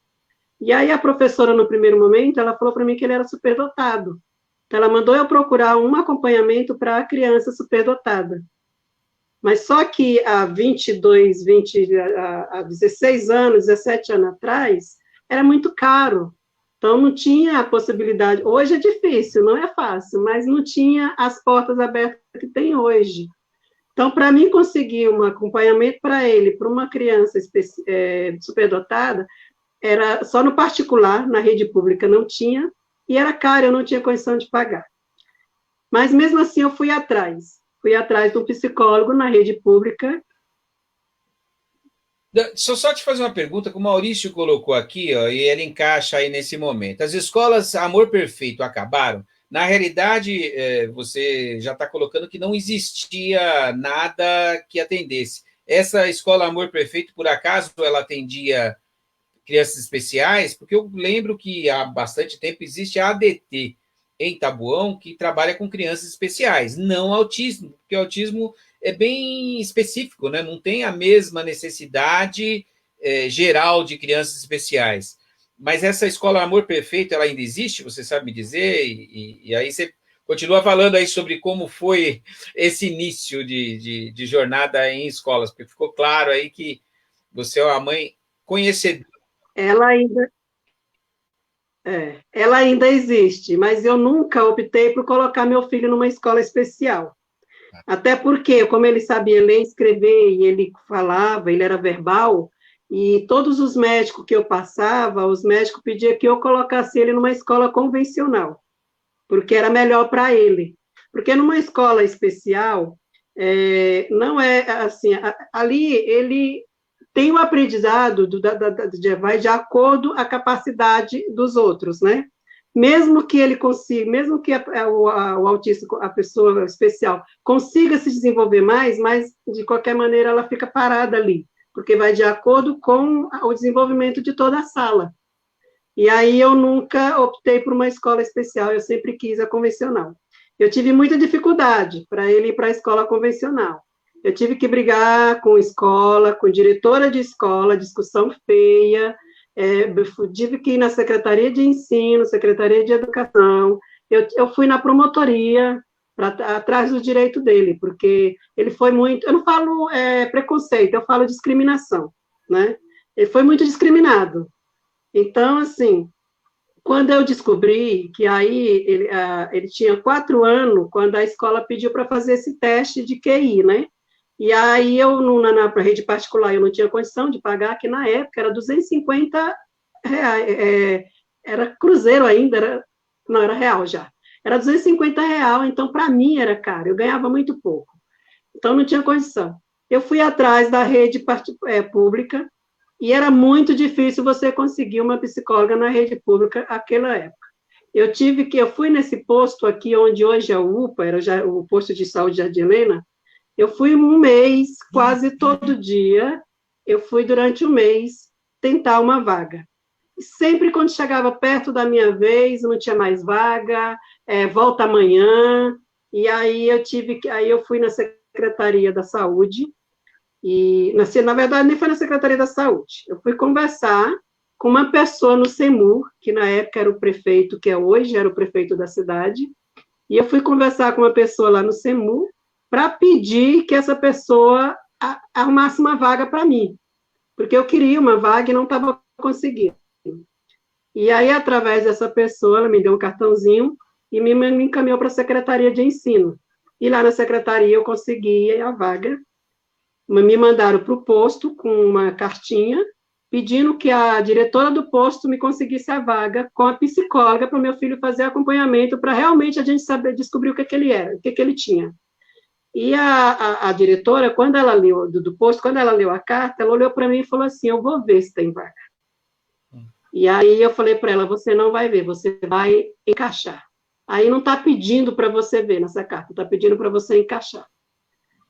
E aí a professora, no primeiro momento, ela falou para mim que ele era superdotado. Então, ela mandou eu procurar um acompanhamento para a criança superdotada. Mas só que há 16 anos, 17 anos atrás, era muito caro. Então, não tinha a possibilidade. Hoje é difícil, não é fácil, mas não tinha as portas abertas que tem hoje. Então, para mim conseguir um acompanhamento para ele, para uma criança superdotada, era só no particular, na rede pública não tinha, e era caro, eu não tinha condição de pagar. Mas, mesmo assim, eu fui atrás de um psicólogo na rede pública. Deixa eu só te fazer uma pergunta que o Maurício colocou aqui, ó, e ele encaixa aí nesse momento. As escolas Amor Perfeito acabaram? Na realidade, você já está colocando que não existia nada que atendesse. Essa escola Amor Perfeito, por acaso, ela atendia crianças especiais? Porque eu lembro que há bastante tempo existe a ADT em Taboão, que trabalha com crianças especiais, não autismo, porque o autismo é bem específico, né? Não tem a mesma necessidade geral de crianças especiais. Mas essa escola Amor Perfeito, ela ainda existe? Você sabe me dizer? E aí você continua falando aí sobre como foi esse início de jornada em escolas, porque ficou claro aí que você é uma mãe conhecedora. Ela ainda existe, mas eu nunca optei por colocar meu filho numa escola especial. Até porque, como ele sabia ler e escrever, e ele falava, ele era verbal, e todos os médicos que eu passava, os médicos pediam que eu colocasse ele numa escola convencional, porque era melhor para ele. Porque numa escola especial, não é assim, ali ele tem o aprendizado vai de acordo à capacidade dos outros, né? Mesmo que ele consiga, mesmo que o autista, a pessoa especial, consiga se desenvolver mais, mas de qualquer maneira ela fica parada ali, porque vai de acordo com o desenvolvimento de toda a sala. E aí eu nunca optei por uma escola especial, eu sempre quis a convencional. Eu tive muita dificuldade para ele ir para a escola convencional. Eu tive que brigar com escola, com diretora de escola, discussão feia, tive que ir na Secretaria de Ensino, Secretaria de Educação, eu fui na promotoria, atrás do direito dele, porque ele foi muito, eu não falo preconceito, eu falo discriminação, né? Ele foi muito discriminado. Então, assim, quando eu descobri que aí ele tinha 4 anos, quando a escola pediu para fazer esse teste de QI, né? E aí eu, na rede particular, eu não tinha condição de pagar, que na época era R$ 250, era cruzeiro ainda, não, era real já. Era R$ 250, então para mim era caro, eu ganhava muito pouco. Então não tinha condição. Eu fui atrás da rede pública, e era muito difícil você conseguir uma psicóloga na rede pública naquela época. Eu fui nesse posto aqui, onde hoje é o UPA, era o posto de saúde Jardim Helena, eu fui um mês, quase todo dia, eu fui durante um mês tentar uma vaga. E sempre quando chegava perto da minha vez, não tinha mais vaga, volta amanhã, e aí eu fui na Secretaria da Saúde, e, na verdade, nem foi na Secretaria da Saúde. Eu fui conversar com uma pessoa no SEMUR, que na época era o prefeito, que hoje era o prefeito da cidade, e eu fui conversar com uma pessoa lá no SEMUR para pedir que essa pessoa arrumasse uma vaga para mim. porque eu queria uma vaga e não estava conseguindo. E aí, através dessa pessoa, ela me deu um cartãozinho e me encaminhou para a Secretaria de Ensino. E lá na secretaria eu consegui a vaga, me mandaram para o posto com uma cartinha, pedindo que a diretora do posto me conseguisse a vaga com a psicóloga para o meu filho fazer acompanhamento, para realmente a gente saber descobrir o que, que ele era, o que, que ele tinha. E a diretora, quando ela leu, do posto, quando ela leu a carta, ela olhou para mim e falou assim, eu vou ver se tem vaga. E aí eu falei para ela, você não vai ver, você vai encaixar. Aí não está pedindo para você ver nessa carta, está pedindo para você encaixar.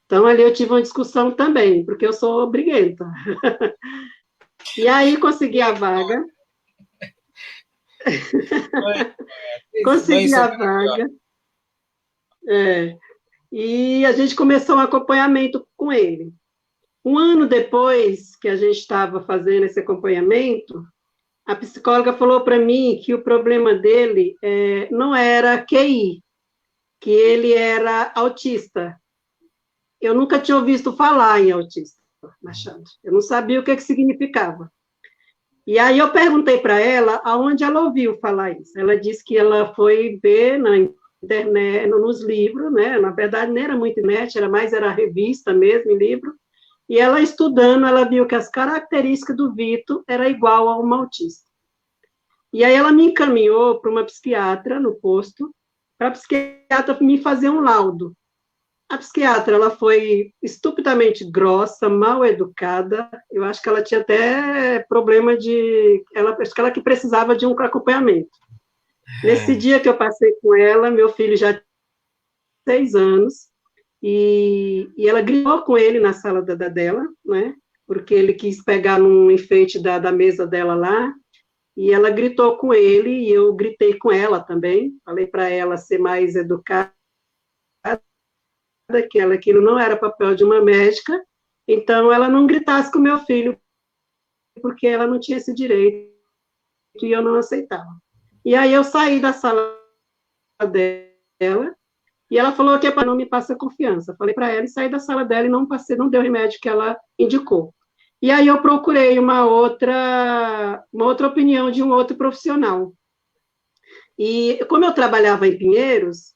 Então, ali eu tive uma discussão também, porque eu sou briguenta. E aí consegui a vaga. Consegui a vaga. E a gente começou um acompanhamento com ele. Um ano depois que a gente estava fazendo esse acompanhamento, a psicóloga falou para mim que o problema dele não era QI, que ele era autista. Eu nunca tinha ouvido falar em autista, Machado. Eu não sabia o que significava. E aí eu perguntei para ela aonde ela ouviu falar isso. Ela disse que ela foi ver na internet, nos livros, né? Na verdade, não era muito internet, era revista mesmo, livro. E ela estudando, ela viu que as características do Vitor era igual a um autista. E aí ela me encaminhou para uma psiquiatra no posto, para a psiquiatra me fazer um laudo. A psiquiatra, ela foi estupidamente grossa, mal educada, eu acho que ela tinha até problema acho que ela que precisava de um acompanhamento. Nesse dia que eu passei com ela, meu filho já tinha 6 anos, e ela gritou com ele na sala dela, né, porque ele quis pegar num enfeite da mesa dela lá, e ela gritou com ele, e eu gritei com ela também, falei para ela ser mais educada, que aquilo não era papel de uma médica, então ela não gritasse com meu filho, porque ela não tinha esse direito, e eu não aceitava. E aí eu saí da sala dela, e ela falou que não me passa confiança. Falei para ela e saí da sala dela e não deu o remédio que ela indicou. E aí eu procurei uma outra opinião de um outro profissional. E como eu trabalhava em Pinheiros,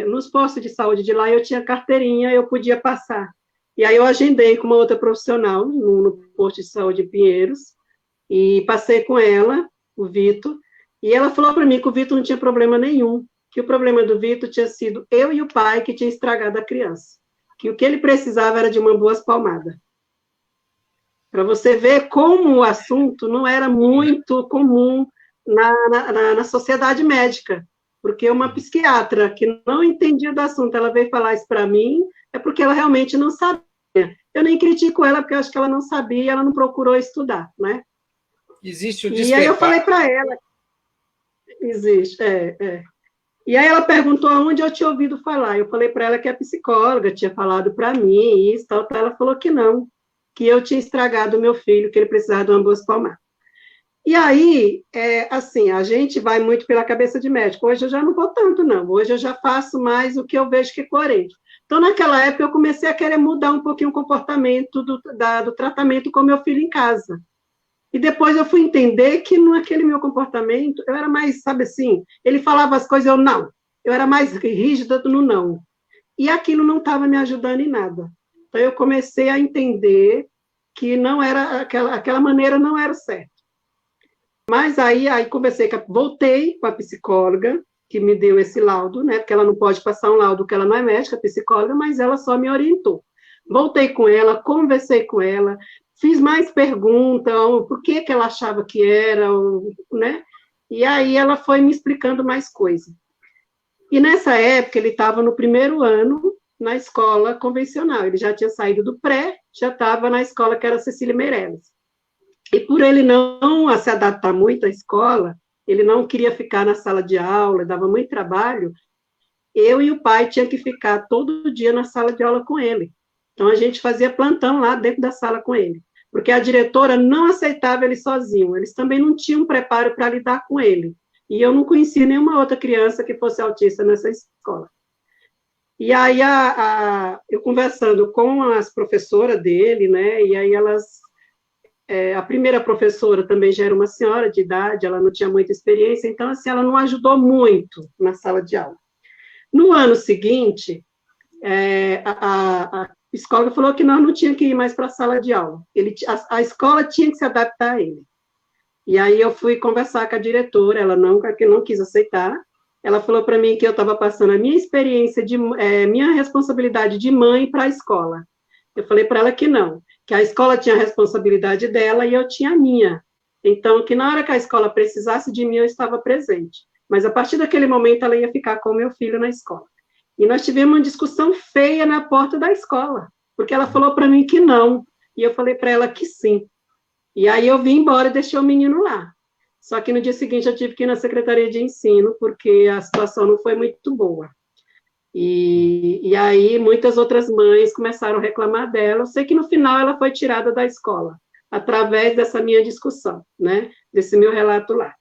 nos postos de saúde de lá eu tinha carteirinha, eu podia passar. E aí eu agendei com uma outra profissional no posto de saúde de Pinheiros, e passei com ela, o Vitor, e ela falou para mim que o Vitor não tinha problema nenhum, que o problema do Vitor tinha sido eu e o pai que tinha estragado a criança, que o que ele precisava era de uma boa palmada. Para você ver como o assunto não era muito comum na sociedade médica, porque uma psiquiatra que não entendia do assunto, ela veio falar isso para mim, é porque ela realmente não sabia. Eu nem critico ela, porque eu acho que ela não sabia e ela não procurou estudar, né? Existe o despreparo. E aí eu falei para ela, existe, E aí ela perguntou aonde eu tinha ouvido falar. Eu falei para ela que a psicóloga tinha falado para mim, isso, tal. Ela falou que não, que eu tinha estragado o meu filho, que ele precisava de uma boa palmada. E aí, assim, a gente vai muito pela cabeça de médico. Hoje eu já não vou tanto, não. Hoje eu já faço mais o que eu vejo que é coerente. Então, naquela época, eu comecei a querer mudar um pouquinho o comportamento do tratamento com meu filho em casa. E depois eu fui entender que naquele meu comportamento, eu era mais, sabe assim, ele falava as coisas, eu não. Eu era mais rígida no não. E aquilo não estava me ajudando em nada. Então, eu comecei a entender que não era aquela maneira não era certa. Mas aí voltei com a psicóloga, que me deu esse laudo, né? Porque ela não pode passar um laudo, que ela não é médica, psicóloga, mas ela só me orientou. Voltei com ela, conversei com ela, fiz mais perguntas, por que ela achava que era, né? E aí ela foi me explicando mais coisas. E nessa época ele estava no primeiro ano na escola convencional, ele já tinha saído do pré, já estava na escola que era Cecília Meirelles. E por ele não se adaptar muito à escola, ele não queria ficar na sala de aula, dava muito trabalho, eu e o pai tinha que ficar todo dia na sala de aula com ele. Então, a gente fazia plantão lá dentro da sala com ele, porque a diretora não aceitava ele sozinho, eles também não tinham preparo para lidar com ele. E eu não conhecia nenhuma outra criança que fosse autista nessa escola. E aí, eu conversando com as professoras dele, né, e aí elas a primeira professora também já era uma senhora de idade, ela não tinha muita experiência, então, assim, ela não ajudou muito na sala de aula. No ano seguinte, a escola falou que nós não tínhamos que ir mais para a sala de aula. A escola tinha que se adaptar a ele. E aí eu fui conversar com a diretora, ela não quis aceitar. Ela falou para mim que eu estava passando a minha experiência, minha responsabilidade de mãe para a escola. Eu falei para ela que não, que a escola tinha a responsabilidade dela e eu tinha a minha. Então, que na hora que a escola precisasse de mim, eu estava presente. Mas a partir daquele momento, ela ia ficar com o meu filho na escola. E nós tivemos uma discussão feia na porta da escola, porque ela falou para mim que não, e eu falei para ela que sim. E aí eu vim embora e deixei o menino lá. Só que no dia seguinte eu tive que ir na Secretaria de Ensino, porque a situação não foi muito boa. E aí muitas outras mães começaram a reclamar dela. Eu sei que no final ela foi tirada da escola, através dessa minha discussão, né? Desse meu relato lá.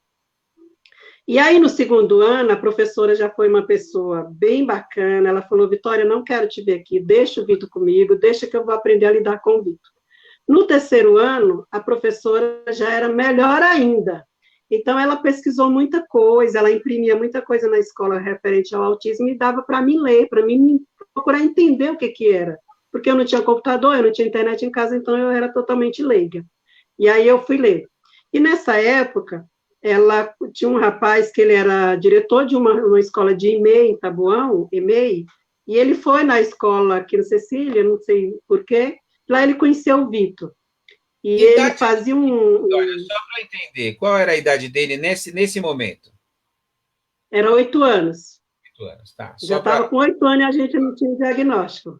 E aí, no segundo ano, a professora já foi uma pessoa bem bacana. Ela falou: Vitória, não quero te ver aqui, deixa o Vitor comigo, deixa que eu vou aprender a lidar com o Vitor. No terceiro ano, a professora já era melhor ainda. Então, ela pesquisou muita coisa, ela imprimia muita coisa na escola referente ao autismo e dava para mim ler, para mim procurar entender o que era. Porque eu não tinha computador, eu não tinha internet em casa, então eu era totalmente leiga. E aí eu fui ler. E nessa época, ela tinha um rapaz que ele era diretor de uma escola de EMEI, em Taboão, EMEI, e ele foi na escola aqui no Cecília, não sei porquê, lá ele conheceu o Vitor. E ele fazia Olha, só para entender, qual era a idade dele nesse momento? Era 8 anos. 8 anos, tá. Já estava com 8 anos e a gente não tinha diagnóstico.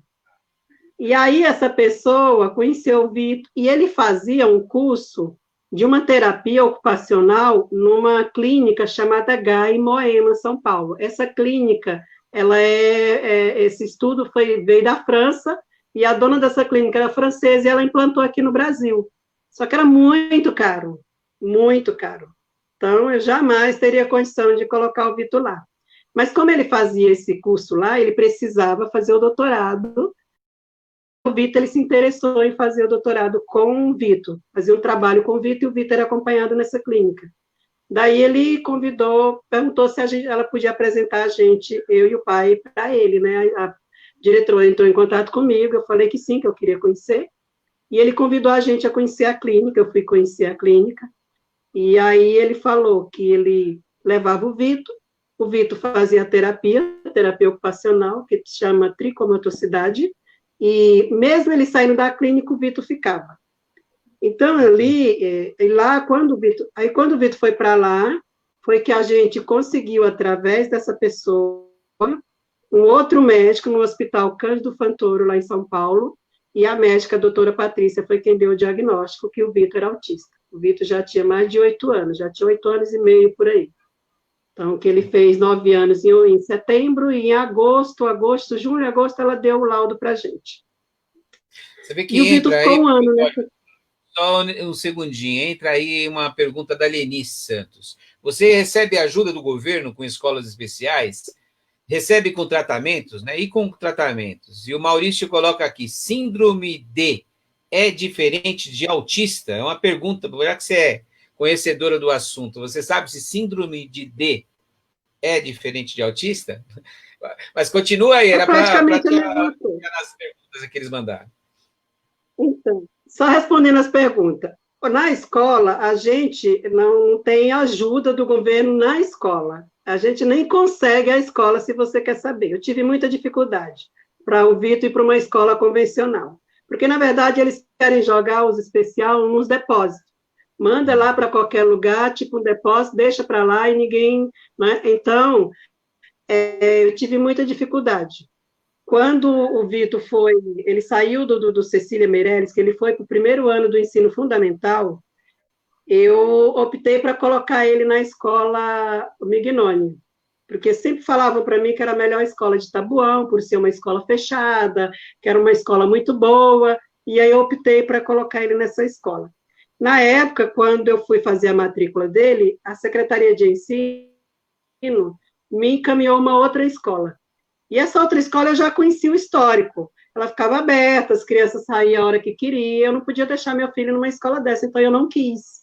E aí essa pessoa conheceu o Vitor e ele fazia um curso de uma terapia ocupacional numa clínica chamada GA em Moema, São Paulo. Essa clínica, esse estudo veio da França, e a dona dessa clínica era francesa e ela implantou aqui no Brasil. Só que era muito caro, muito caro. Então, eu jamais teria condição de colocar o Vitor lá. Mas como ele fazia esse curso lá, ele precisava fazer o doutorado. O Vitor, ele se interessou em fazer o doutorado com o Vitor, fazia um trabalho com o Vitor, e o Vitor era acompanhado nessa clínica. Daí ele perguntou se ela podia apresentar a gente, eu e o pai, para ele, né? A diretora entrou em contato comigo, eu falei que sim, que eu queria conhecer, e ele convidou a gente a conhecer a clínica, eu fui conhecer a clínica, e aí ele falou que ele levava o Vitor fazia terapia ocupacional, que se chama tricomotricidade, e mesmo ele saindo da clínica, o Vitor ficava. Então, quando o Vitor foi para lá, foi que a gente conseguiu, através dessa pessoa, um outro médico no Hospital Cândido Fantoro, lá em São Paulo, e a médica, a doutora Patrícia, foi quem deu o diagnóstico que o Vitor era autista. O Vitor já tinha mais de 8 anos, já tinha 8 anos e meio por aí. Então, que ele fez 9 anos em setembro, e em julho, agosto, ela deu o laudo para a gente. Você vê que e o Vitor ficou um ano, né? Só um segundinho, entra aí uma pergunta da Lenice Santos. Você recebe ajuda do governo com escolas especiais? Recebe com tratamentos, né? E com tratamentos. E o Maurício coloca aqui, síndrome D é diferente de autista? É uma pergunta, já que você é conhecedora do assunto, você sabe se síndrome de D é diferente de autista? Mas continua aí, era para as perguntas que eles mandaram. Então, só respondendo as perguntas. Na escola, a gente não tem ajuda do governo na escola. A gente nem consegue a escola, se você quer saber. Eu tive muita dificuldade para o Vitor ir para uma escola convencional. Porque, na verdade, eles querem jogar os especial nos depósitos. Manda lá para qualquer lugar, tipo um depósito, deixa para lá e ninguém... Né? Então, eu tive muita dificuldade. Quando o Vitor ele saiu do Cecília Meirelles, que ele foi para o primeiro ano do ensino fundamental, eu optei para colocar ele na escola Mignone, porque sempre falavam para mim que era a melhor escola de Taboão, por ser uma escola fechada, que era uma escola muito boa, e aí eu optei para colocar ele nessa escola. Na época, quando eu fui fazer a matrícula dele, a Secretaria de Ensino me encaminhou uma outra escola. E essa outra escola eu já conhecia o histórico. ela ficava aberta, as crianças saíam a hora que queriam, eu não podia deixar meu filho numa escola dessa, então eu não quis.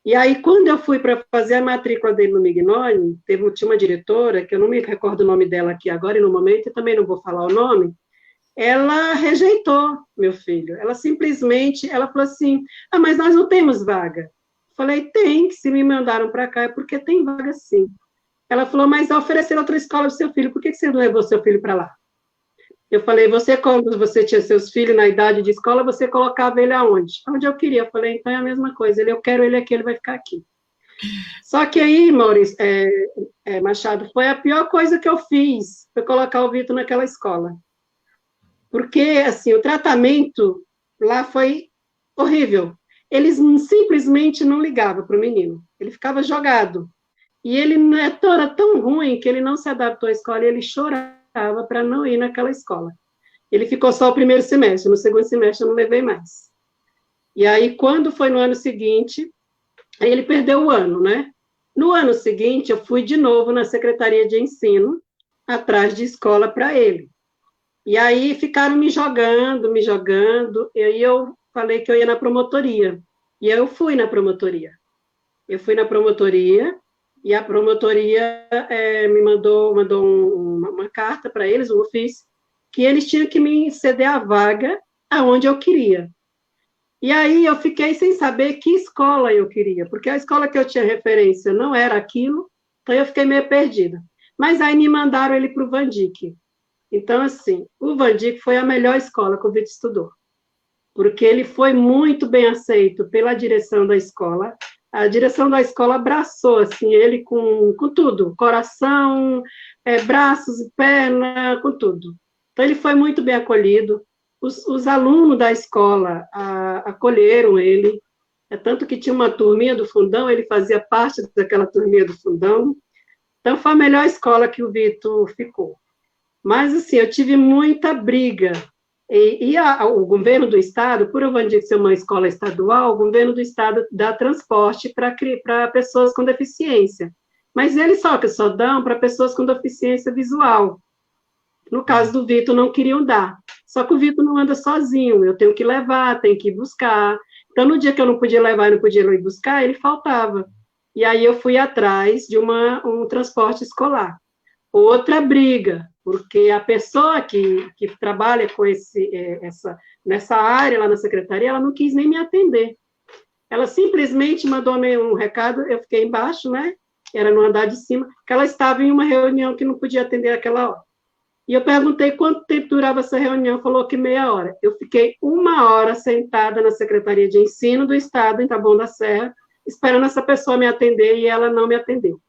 E aí, quando eu fui para fazer a matrícula dele no Mignone, tinha uma diretora, que eu não me recordo o nome dela aqui agora e no momento, e também não vou falar o nome, ela rejeitou meu filho. Ela simplesmente, ela falou assim, mas nós não temos vaga. Falei, tem, que se me mandaram para cá é porque tem vaga sim. Ela falou, mas ofereceram outra escola para o seu filho, por que você não levou seu filho para lá? Eu falei, você, quando você tinha seus filhos na idade de escola, você colocava ele aonde? Onde eu queria. Eu falei, então é a mesma coisa, eu quero ele aqui, ele vai ficar aqui. Só que aí, Maurício, Machado, foi a pior coisa que eu fiz, foi colocar o Vitor naquela escola. Porque, assim, o tratamento lá foi horrível. Eles simplesmente não ligavam para o menino. Ele ficava jogado. E ele era tão ruim que ele não se adaptou à escola e ele chorava para não ir naquela escola. Ele ficou só o primeiro semestre. No segundo semestre eu não levei mais. E aí, quando foi no ano seguinte, aí ele perdeu o ano, né? No ano seguinte, eu fui de novo na Secretaria de Ensino, atrás de escola para ele. E aí ficaram me jogando, e aí eu falei que eu ia na promotoria. E eu fui na promotoria. Eu fui na promotoria, e a promotoria me mandou uma carta para eles, um ofício, que eles tinham que me ceder a vaga aonde eu queria. E aí eu fiquei sem saber que escola eu queria, porque a escola que eu tinha referência não era aquilo, então eu fiquei meio perdida. Mas aí me mandaram ele para o Vandic. Então, assim, o Vandic foi a melhor escola que o Vitor estudou, porque ele foi muito bem aceito pela direção da escola. A direção da escola abraçou, assim, ele com tudo, coração, braços e perna, com tudo. Então, ele foi muito bem acolhido. Os alunos da escola acolheram ele, tanto que tinha uma turminha do fundão, ele fazia parte daquela turminha do fundão. Então, foi a melhor escola que o Vitor ficou. Mas, assim, eu tive muita briga. O governo do Estado, por eu ser uma escola estadual, o governo do Estado dá transporte para pessoas com deficiência. Mas eles só dão para pessoas com deficiência visual. No caso do Vitor, não queriam dar. Só que o Vitor não anda sozinho, eu tenho que levar, tenho que ir buscar. Então, no dia que eu não podia levar, não podia ir buscar, ele faltava. E aí eu fui atrás de um transporte escolar. Outra briga, porque a pessoa que trabalha com nessa área lá na secretaria, ela não quis nem me atender. Ela simplesmente mandou um recado, eu fiquei embaixo, né? Era no andar de cima, que ela estava em uma reunião que não podia atender aquela hora. E eu perguntei quanto tempo durava essa reunião, falou que meia hora. Eu fiquei 1 hora sentada na Secretaria de Ensino do Estado, em Taboão da Serra, esperando essa pessoa me atender, e ela não me atendeu.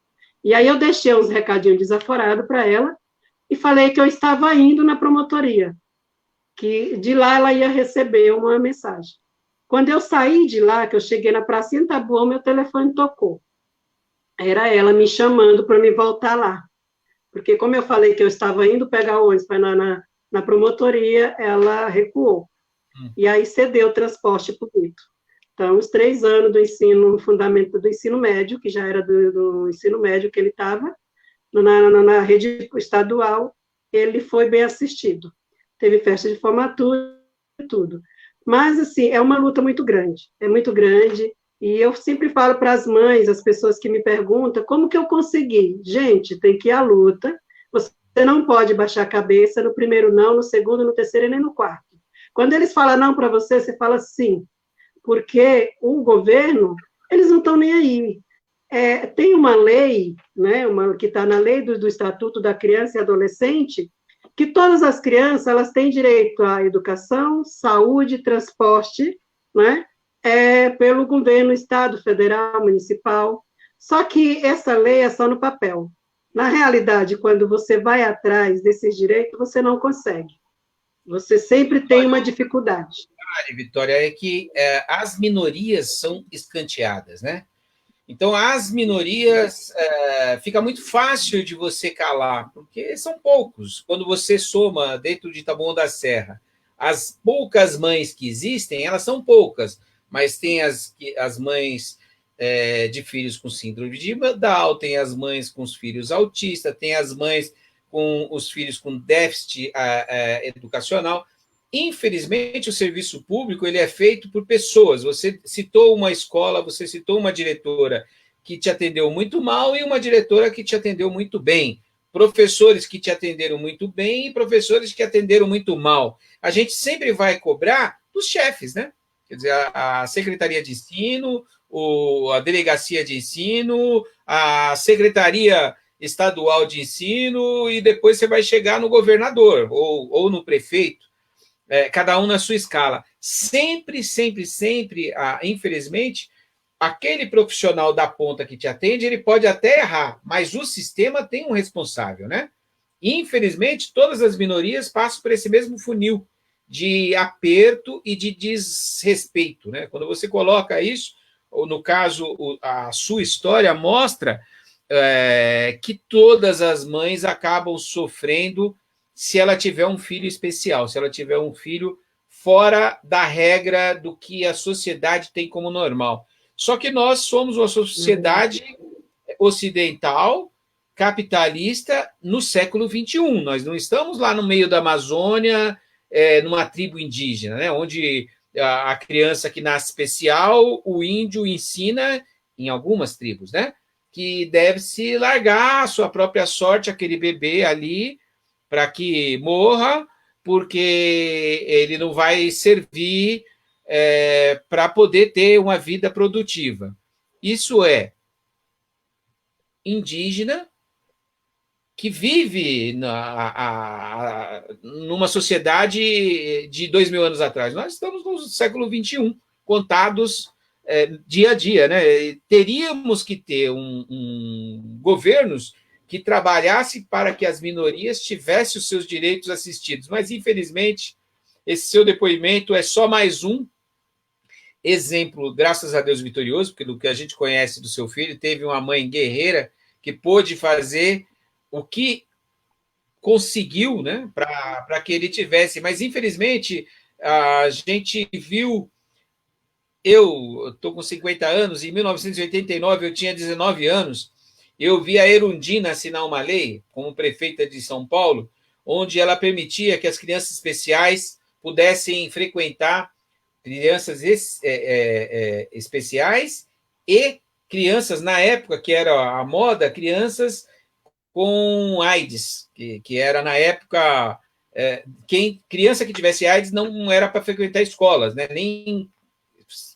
E aí eu deixei uns recadinhos desaforados para ela e falei que eu estava indo na promotoria, que de lá ela ia receber uma mensagem. Quando eu saí de lá, que eu cheguei na pracinha de Taboão, meu telefone tocou. Era ela me chamando para me voltar lá. Porque como eu falei que eu estava indo pegar o ônibus na promotoria, ela recuou. E aí cedeu o transporte para o Vitor. Então, os 3 anos do ensino, fundamento do ensino médio, que já era do ensino médio que ele estava, na rede estadual, ele foi bem assistido. Teve festa de formatura e tudo. Mas, assim, é uma luta muito grande, e eu sempre falo para as mães, as pessoas que me perguntam, como que eu consegui? Gente, tem que ir à luta, você não pode baixar a cabeça no primeiro não, no segundo, no terceiro e nem no quarto. Quando eles falam não para você, você fala sim, porque o governo, eles não estão nem aí. Tem uma lei, né, que está na lei do Estatuto da Criança e Adolescente, que todas as crianças elas têm direito à educação, saúde, transporte, né, pelo governo, Estado, federal, municipal. Só que essa lei é só no papel. Na realidade, quando você vai atrás desses direitos, você não consegue. Você sempre tem uma dificuldade. Vitória, é que as minorias são escanteadas, né? Então, as minorias fica muito fácil de você calar, porque são poucos. Quando você soma dentro de Taboão da Serra, as poucas mães que existem, elas são poucas, mas tem as mães de filhos com síndrome de Down, tem as mães com os filhos autistas, tem as mães com os filhos com déficit educacional. Infelizmente, o serviço público ele é feito por pessoas. Você citou uma escola, você citou uma diretora que te atendeu muito mal e uma diretora que te atendeu muito bem. Professores que te atenderam muito bem e professores que atenderam muito mal. A gente sempre vai cobrar dos chefes, né? Quer dizer, a Secretaria de Ensino, a Delegacia de Ensino, a Secretaria Estadual de Ensino, e depois você vai chegar no governador ou no prefeito. Cada um na sua escala. Sempre, sempre, sempre, infelizmente, aquele profissional da ponta que te atende, ele pode até errar, mas o sistema tem um responsável, né? Infelizmente, todas as minorias passam por esse mesmo funil de aperto e de desrespeito, né? Quando você coloca isso, ou no caso, a sua história mostra que todas as mães acabam sofrendo se ela tiver um filho especial, se ela tiver um filho fora da regra do que a sociedade tem como normal. Só que nós somos uma sociedade ocidental, capitalista, no século XXI. Nós não estamos lá no meio da Amazônia, numa tribo indígena, né, onde a criança que nasce especial, o índio ensina, em algumas tribos, né, que deve se largar a sua própria sorte, aquele bebê ali, para que morra, porque ele não vai servir para poder ter uma vida produtiva. Isso é indígena que vive numa sociedade de 2.000 anos atrás. Nós estamos no século XXI, contados dia a dia. Né? Teríamos que ter governos que trabalhasse para que as minorias tivessem os seus direitos assistidos. Mas, infelizmente, esse seu depoimento é só mais um exemplo, graças a Deus, vitorioso, porque do que a gente conhece do seu filho, teve uma mãe guerreira que pôde fazer o que conseguiu, né, para que ele tivesse. Mas, infelizmente, a gente viu... Eu estou com 50 anos, em 1989 eu tinha 19 anos, eu vi a Erundina assinar uma lei, como prefeita de São Paulo, onde ela permitia que as crianças especiais pudessem frequentar crianças especiais e crianças, na época, que era a moda, crianças com AIDS, que era, na época, criança que tivesse AIDS não era para frequentar escolas, né?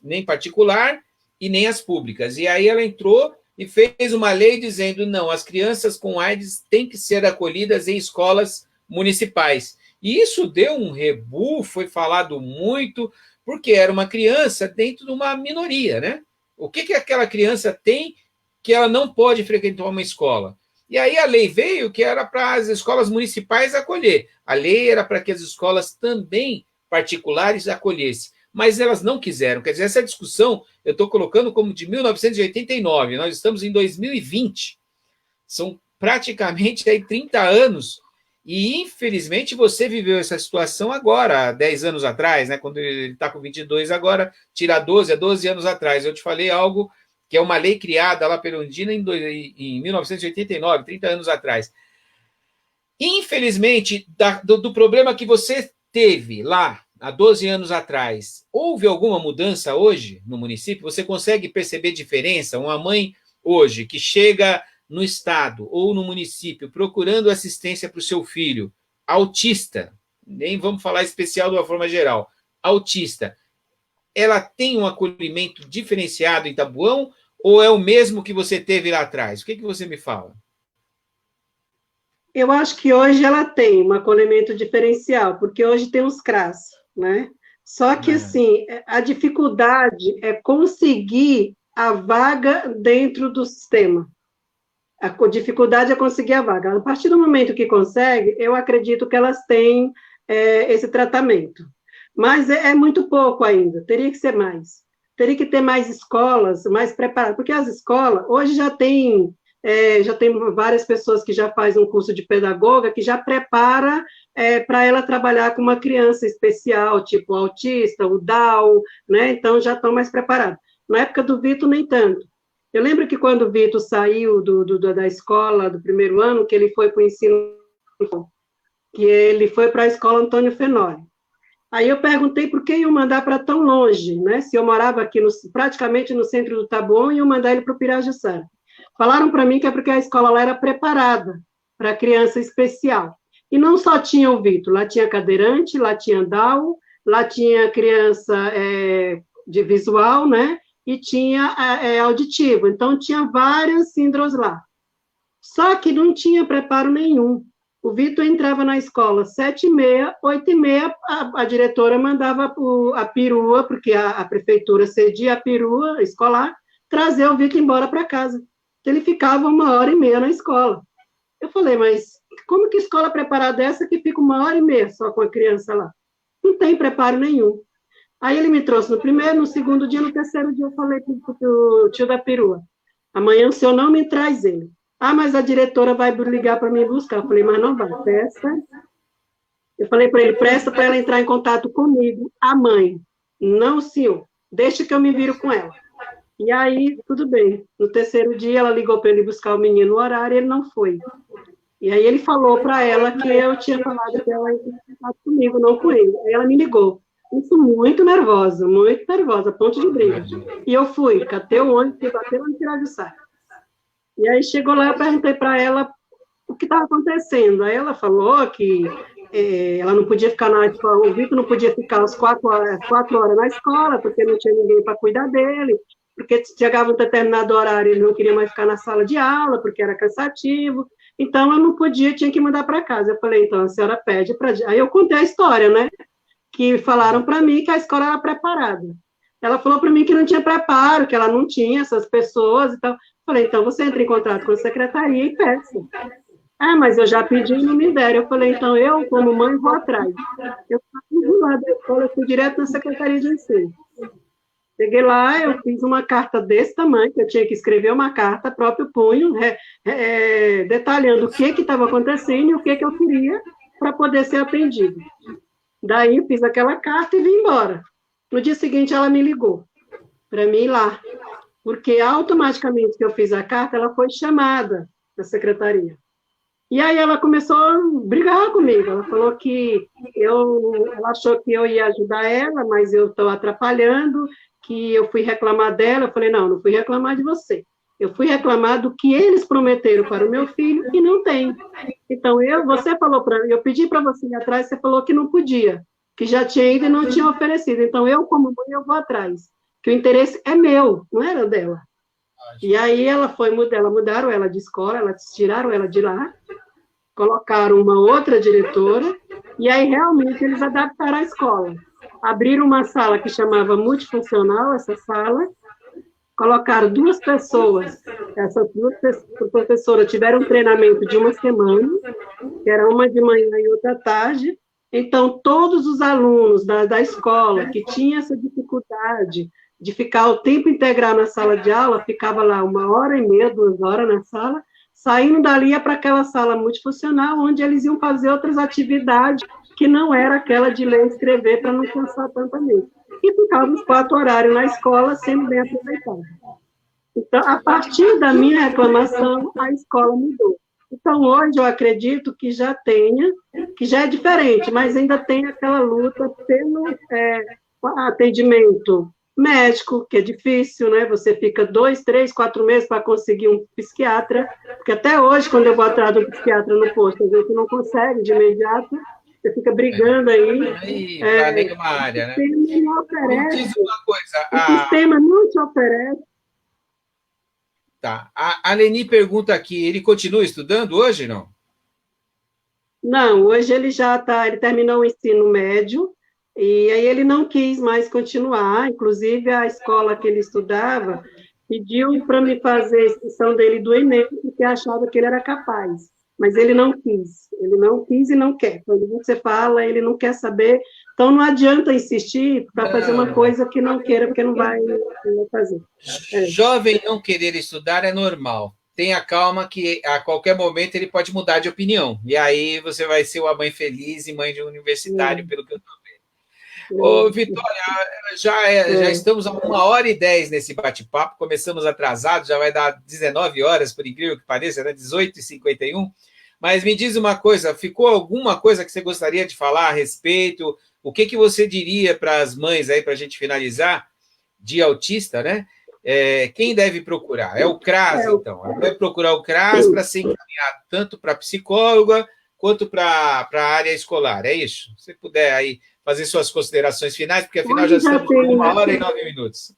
nem particular e nem as públicas. E aí ela entrou e fez uma lei dizendo, não, as crianças com AIDS têm que ser acolhidas em escolas municipais. E isso deu um rebu, foi falado muito, porque era uma criança dentro de uma minoria, né? O que aquela criança tem que ela não pode frequentar uma escola? E aí a lei veio que era para as escolas municipais acolher. A lei era para que as escolas também particulares acolhessem. Mas elas não quiseram. Quer dizer, essa discussão eu estou colocando como de 1989, nós estamos em 2020. São praticamente 30 anos, e infelizmente você viveu essa situação agora, 10 anos atrás, né? Quando ele está com 22 agora, tira 12, 12 anos atrás. Eu te falei algo que é uma lei criada lá pela Erundina em 1989, 30 anos atrás. Infelizmente, do problema que você teve lá, há 12 anos atrás, houve alguma mudança hoje no município? Você consegue perceber diferença? Uma mãe hoje que chega no estado ou no município procurando assistência para o seu filho, autista, nem vamos falar especial de uma forma geral, autista, ela tem um acolhimento diferenciado em Taboão ou é o mesmo que você teve lá atrás? O que você me fala? Eu acho que hoje ela tem um acolhimento diferencial, porque hoje tem os CRAS, né? Só que, assim, a dificuldade é conseguir a vaga dentro do sistema. A dificuldade é conseguir a vaga. A partir do momento que consegue, eu acredito que elas têm esse tratamento. Mas é muito pouco ainda, teria que ser mais. Teria que ter mais escolas, mais preparadas, porque as escolas, hoje já tem várias pessoas que já fazem um curso de pedagoga, que já prepara para ela trabalhar com uma criança especial, tipo autista, o Down, né? Então já estão mais preparados. Na época do Vitor, nem tanto. Eu lembro que quando o Vitor saiu da escola do primeiro ano, que ele foi para o ensino, que ele foi para a escola Antônio Fenoli. Aí eu perguntei por que iam mandar para tão longe, né? Se eu morava aqui praticamente no centro do Taboão, iam mandar ele para o Pirajussara. Falaram para mim que é porque a escola lá era preparada para criança especial. E não só tinha o Vitor, lá tinha cadeirante, lá tinha Down, lá tinha criança de visual, né? E tinha auditivo. Então, tinha várias síndromes lá. Só que não tinha preparo nenhum. O Vitor entrava na escola 7h30, 8h30, a diretora mandava a perua, porque a prefeitura cedia a perua escolar, trazer o Vitor embora para casa. Então, ele ficava 1h30 na escola. Eu falei, mas como que escola preparada é essa que fica 1h30 só com a criança lá? Não tem preparo nenhum. Aí ele me trouxe no primeiro, no segundo dia, no terceiro dia eu falei para o tio da perua, amanhã o senhor não me traz ele. Ah, mas a diretora vai ligar para mim buscar. Eu falei, mas não vai, presta. Eu falei para ele, presta para ela entrar em contato comigo, a mãe. Não, o senhor, deixa que eu me viro com ela. E aí, tudo bem. No terceiro dia, ela ligou para ele buscar o menino no horário e ele não foi. E aí ele falou para ela que eu tinha falado que ela ia entrar em contato comigo, não com ele. Aí ela me ligou. Isso muito nervosa, a ponto de briga. E eu fui, catei o ônibus, fui bater no Pirajussara. E aí chegou lá, eu perguntei para ela o que estava acontecendo. Aí ela falou que ela não podia ficar na escola, o Vitor não podia ficar às 4 horas na escola, porque não tinha ninguém para cuidar dele, porque chegava um determinado horário, ele não queria mais ficar na sala de aula, porque era cansativo. Então, eu não podia, tinha que mandar para casa. Eu falei, então, a senhora pede para... Aí eu contei a história, né? Que falaram para mim que a escola era preparada. Ela falou para mim que não tinha preparo, que ela não tinha essas pessoas e tal. Falei, então você entra em contato com a secretaria e peça. Ah, mas eu já pedi e não me deram. Eu falei, então eu, como mãe, vou atrás. Eu fui lá da escola, eu fui direto na secretaria de ensino. Cheguei lá, eu fiz uma carta desse tamanho, que eu tinha que escrever uma carta, próprio punho, detalhando o que estava acontecendo e o que eu queria para poder ser atendido. Daí, eu fiz aquela carta e vim embora. No dia seguinte, ela me ligou para mim ir lá, porque automaticamente que eu fiz a carta, ela foi chamada da secretaria. E aí ela começou a brigar comigo. Ela falou que ela achou que eu ia ajudar ela, mas eu estou atrapalhando, que eu fui reclamar dela. Eu falei, não fui reclamar de você. Eu fui reclamar do que eles prometeram para o meu filho e não tem. Então, você falou para mim, eu pedi para você ir atrás, você falou que não podia, que já tinha ido e não tinha oferecido. Então, eu, como mãe, eu vou atrás. Que o interesse é meu, não era dela. E aí mudaram ela de escola, tiraram ela de lá, colocaram uma outra diretora, e aí realmente eles adaptaram a escola. Abriram uma sala que chamava multifuncional, essa sala, colocaram 2 pessoas, essas 2 professoras tiveram um treinamento de 1 semana, que era uma de manhã e outra à tarde, então todos os alunos da escola que tinham essa dificuldade de ficar o tempo integral na sala de aula, ficava lá 1h30, 2 horas na sala, saindo dali ia para aquela sala multifuncional, onde eles iam fazer outras atividades que não era aquela de ler e escrever para não cansar tanta mente. E ficavam os 4 horários na escola, sendo bem aproveitados. Então, a partir da minha reclamação, a escola mudou. Então, hoje eu acredito que já é diferente, mas ainda tem aquela luta pelo atendimento médico, que é difícil, né? Você fica 2, 3, 4 meses para conseguir um psiquiatra, porque até hoje, quando eu vou atrás do psiquiatra no posto, a gente não consegue de imediato, você fica brigando aí. Para nenhuma área, né? O sistema não oferece. Me diz uma coisa. O sistema não te oferece. Tá. A Leni pergunta aqui, ele continua estudando hoje, não? Não, hoje ele ele terminou o ensino médio, e aí ele não quis mais continuar, inclusive a escola que ele estudava pediu para me fazer a inscrição dele do Enem, porque achava que ele era capaz, mas ele não quis e não quer. Quando você fala, ele não quer saber, então não adianta insistir para fazer uma coisa que não queira, porque não vai fazer. Jovem não querer estudar é normal. Tenha calma que a qualquer momento ele pode mudar de opinião, e aí você vai ser uma mãe feliz e mãe de um universitário, pelo que eu estou vendo. Ô, Vitória, já estamos a 1h10 nesse bate-papo, começamos atrasados, já vai dar 19 horas, por incrível que pareça, né? 18h51, mas me diz uma coisa, ficou alguma coisa que você gostaria de falar a respeito? O que você diria para as mães, aí, para a gente finalizar, de autista, né? Quem deve procurar? É o CRAS, então. Ela deve procurar o CRAS para ser encaminhado tanto para psicóloga quanto para a área escolar. É isso? Se você puder aí fazer suas considerações finais, porque afinal já estamos com 1h09.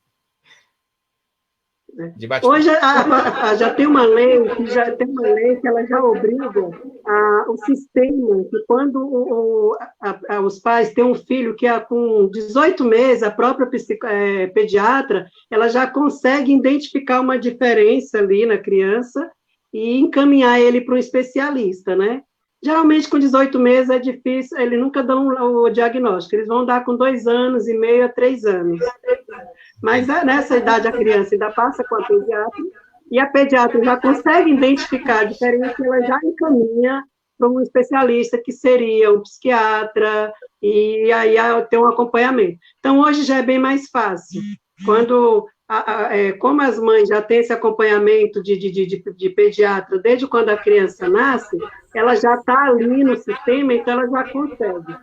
Hoje já tem uma lei que ela já obriga o sistema que quando os pais têm um filho que com 18 meses, a própria pediatra, ela já consegue identificar uma diferença ali na criança e encaminhar ele para um especialista, né? Geralmente, com 18 meses é difícil, eles nunca dão o diagnóstico, eles vão dar com 2 anos e meio a 3 anos. Mas nessa idade a criança ainda passa com a pediatra, e a pediatra já consegue identificar a diferença, ela já encaminha para um especialista, que seria um psiquiatra, e aí tem um acompanhamento. Então, hoje já é bem mais fácil. Como as mães já têm esse acompanhamento de pediatra desde quando a criança nasce, ela já está ali no sistema, então ela já consegue.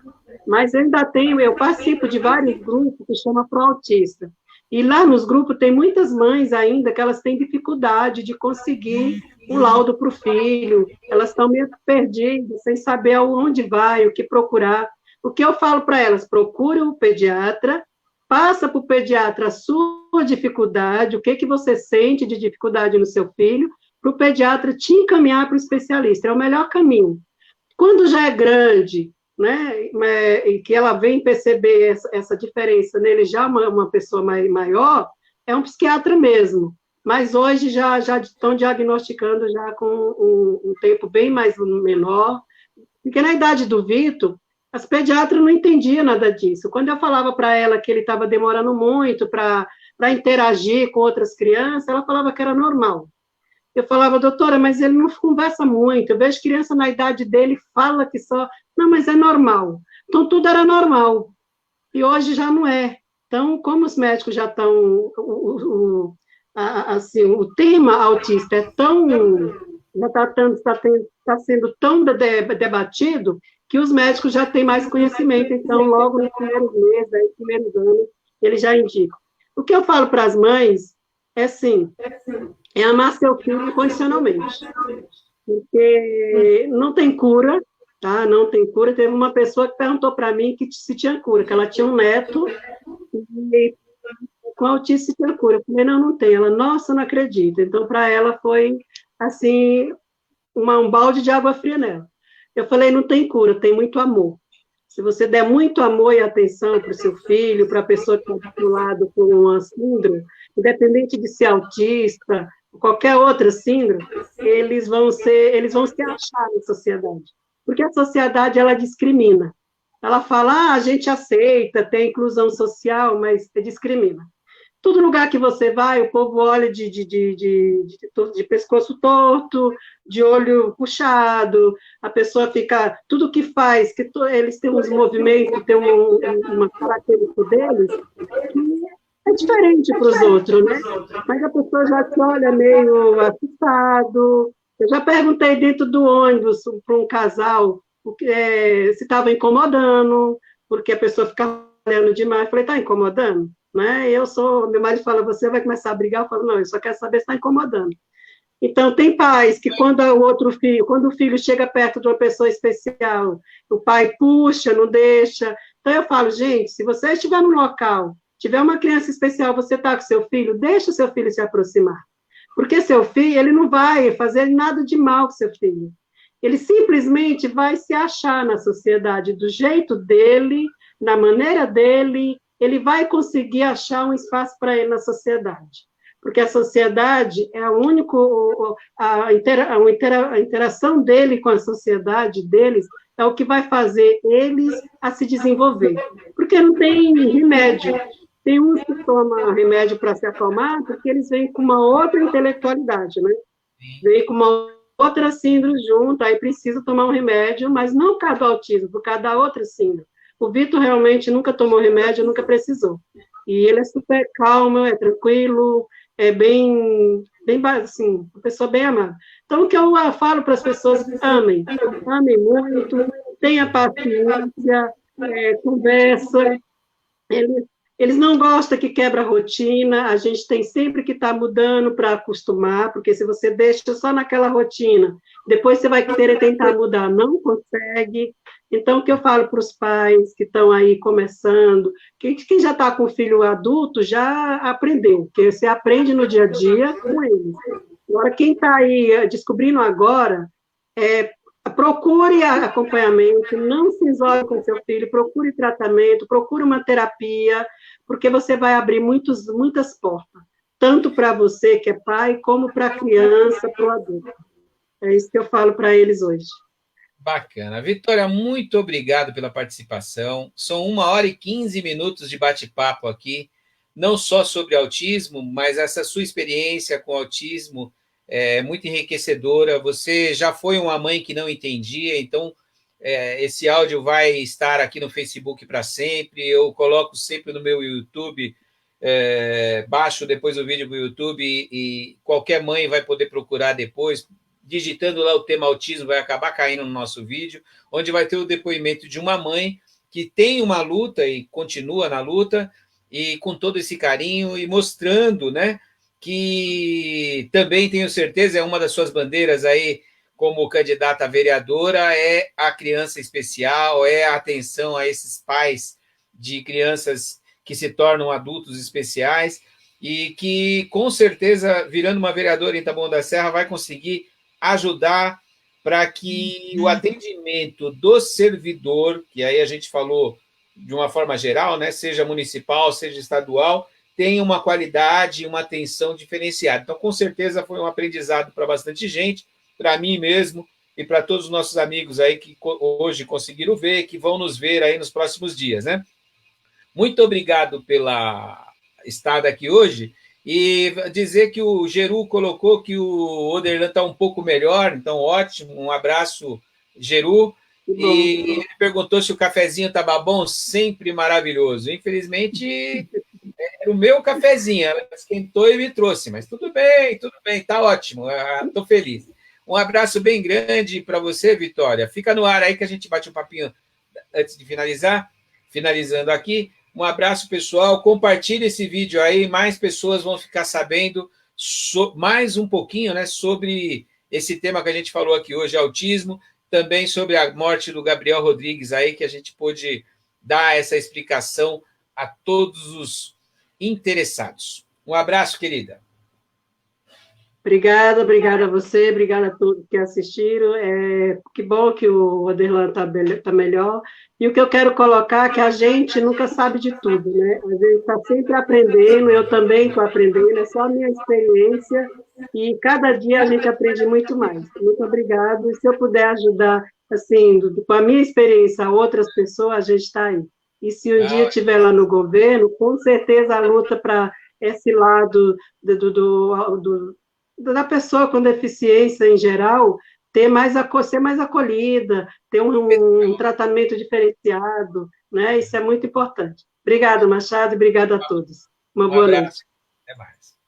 Mas eu participo de vários grupos que chama Pro Autista. E lá nos grupos tem muitas mães ainda que elas têm dificuldade de conseguir um laudo para o filho, elas estão meio perdidas, sem saber aonde vai, o que procurar. O que eu falo para elas? Procure o pediatra, passa para o pediatra a sua dificuldade, o que você sente de dificuldade no seu filho, para o pediatra te encaminhar para o especialista, é o melhor caminho. Quando já é grande, né, e que ela vem perceber essa diferença nele, já uma pessoa maior, é um psiquiatra mesmo, mas hoje já estão diagnosticando já com um tempo bem mais menor, porque na idade do Vitor, as pediatras não entendiam nada disso. Quando eu falava para ela que ele estava demorando muito para interagir com outras crianças, ela falava que era normal. Eu falava, doutora, mas ele não conversa muito, eu vejo criança na idade dele, fala que só... Não, mas é normal. Então, tudo era normal. E hoje já não é. Então, como os médicos já estão... assim, o tema autista é tão... já está sendo tão debatido que os médicos já têm mais conhecimento. Então, logo nos primeiros meses, nos primeiros anos, eles já indicam. O que eu falo para as mães é assim... é amar seu filho incondicionalmente, porque não tem cura, tá? Não tem cura. Teve uma pessoa que perguntou para mim se tinha cura, que ela tinha um neto e com autismo tinha cura. Eu falei, não tem. Ela, nossa, não acredito. Então, para ela foi, assim, um balde de água fria nela. Eu falei, não tem cura, tem muito amor. Se você der muito amor e atenção para o seu filho, para a pessoa que está do lado com uma síndrome, independente de ser autista, qualquer outra síndrome, eles vão se achar na sociedade. Porque a sociedade, ela discrimina. Ela fala, a gente aceita, tem inclusão social, mas discrimina. Todo lugar que você vai, o povo olha de pescoço torto, de olho puxado, a pessoa fica... Tudo que faz, que eles têm uns movimentos, têm uma característica deles, que é diferente para os outros, né? Mas a pessoa já te olha meio assustado. Eu já perguntei dentro do ônibus para um casal se estava incomodando, porque a pessoa ficava olhando demais. Eu falei, está incomodando? Né? Meu marido fala, você vai começar a brigar? Eu falo, não, eu só quero saber se está incomodando. Então, tem pais que quando o filho chega perto de uma pessoa especial, o pai puxa, não deixa. Então, eu falo, gente, se você estiver no local, tiver uma criança especial, você está com seu filho, deixa o seu filho se aproximar. Porque seu filho, ele não vai fazer nada de mal com seu filho. Ele simplesmente vai se achar na sociedade do jeito dele, na maneira dele, ele vai conseguir achar um espaço para ele na sociedade. Porque a sociedade é a interação dele com a sociedade deles é o que vai fazer eles a se desenvolver. Porque não tem remédio. Tem uns que tomam remédio para se acalmar, porque eles vêm com uma outra intelectualidade, né? Vêm com uma outra síndrome junto, aí precisa tomar um remédio, mas não por causa do autismo, por causa da outra síndrome. O Vitor realmente nunca tomou remédio, nunca precisou. E ele é super calmo, é tranquilo, é bem assim, uma pessoa bem amada. Então, o que eu falo para as pessoas, amem muito, tenha paciência, conversa. Eles não gostam que quebra a rotina, a gente tem sempre que estar mudando para acostumar, porque se você deixa só naquela rotina, depois você vai querer tentar mudar, não consegue. Então, o que eu falo para os pais que estão aí começando, quem já está com filho adulto já aprendeu, porque você aprende no dia a dia com eles. Agora, quem está aí descobrindo agora, procure acompanhamento, não se isole com seu filho, procure tratamento, procure uma terapia, porque você vai abrir muitas portas, tanto para você que é pai, como para a criança, para o adulto. É isso que eu falo para eles hoje. Bacana. Vitória, muito obrigado pela participação. São 1h15 de bate-papo aqui, não só sobre autismo, mas essa sua experiência com autismo é muito enriquecedora. Você já foi uma mãe que não entendia, então esse áudio vai estar aqui no Facebook para sempre. Eu coloco sempre no meu YouTube, baixo depois o vídeo para o YouTube e qualquer mãe vai poder procurar depois. Digitando lá o tema autismo, vai acabar caindo no nosso vídeo, onde vai ter o depoimento de uma mãe que tem uma luta e continua na luta, e com todo esse carinho, e mostrando, né, que também tenho certeza, é uma das suas bandeiras aí, como candidata a vereadora, é a criança especial, é a atenção a esses pais de crianças que se tornam adultos especiais, e que, com certeza, virando uma vereadora em Taboão da Serra, vai conseguir ajudar para que o atendimento do servidor, que aí a gente falou de uma forma geral, né, seja municipal, seja estadual, tenha uma qualidade e uma atenção diferenciada. Então, com certeza, foi um aprendizado para bastante gente, para mim mesmo e para todos os nossos amigos aí que hoje conseguiram ver, que vão nos ver aí nos próximos dias, né? Muito obrigado pela estada aqui hoje. E dizer que o Geru colocou que o Oderlan está um pouco melhor, então ótimo, um abraço, Geru. E ele perguntou se o cafezinho estava bom, sempre maravilhoso. Infelizmente, era o meu cafezinho, ela esquentou e me trouxe, mas tudo bem, está ótimo, estou feliz. Um abraço bem grande para você, Vitória. Fica no ar aí que a gente bate um papinho antes de finalizar. Finalizando aqui, um abraço, pessoal. Compartilhe esse vídeo aí, mais pessoas vão ficar sabendo mais um pouquinho, né, sobre esse tema que a gente falou aqui hoje, autismo, também sobre a morte do Gabriel Rodrigues aí, que a gente pôde dar essa explicação a todos os interessados. Um abraço, querida. Obrigada a você, obrigada a todos que assistiram. Que bom que o Oderlan está melhor. E o que eu quero colocar é que a gente nunca sabe de tudo, né? A gente está sempre aprendendo, eu também estou aprendendo, é só a minha experiência, e cada dia a gente aprende muito mais. Muito obrigada. E se eu puder ajudar, assim, com a minha experiência, outras pessoas, a gente está aí. E se um dia estiver lá no governo, com certeza a luta para esse lado da pessoa com deficiência em geral ser mais acolhida, ter um tratamento diferenciado, né? Isso é muito importante. Obrigada, Machado, e obrigada a todos. Uma boa noite. Até mais.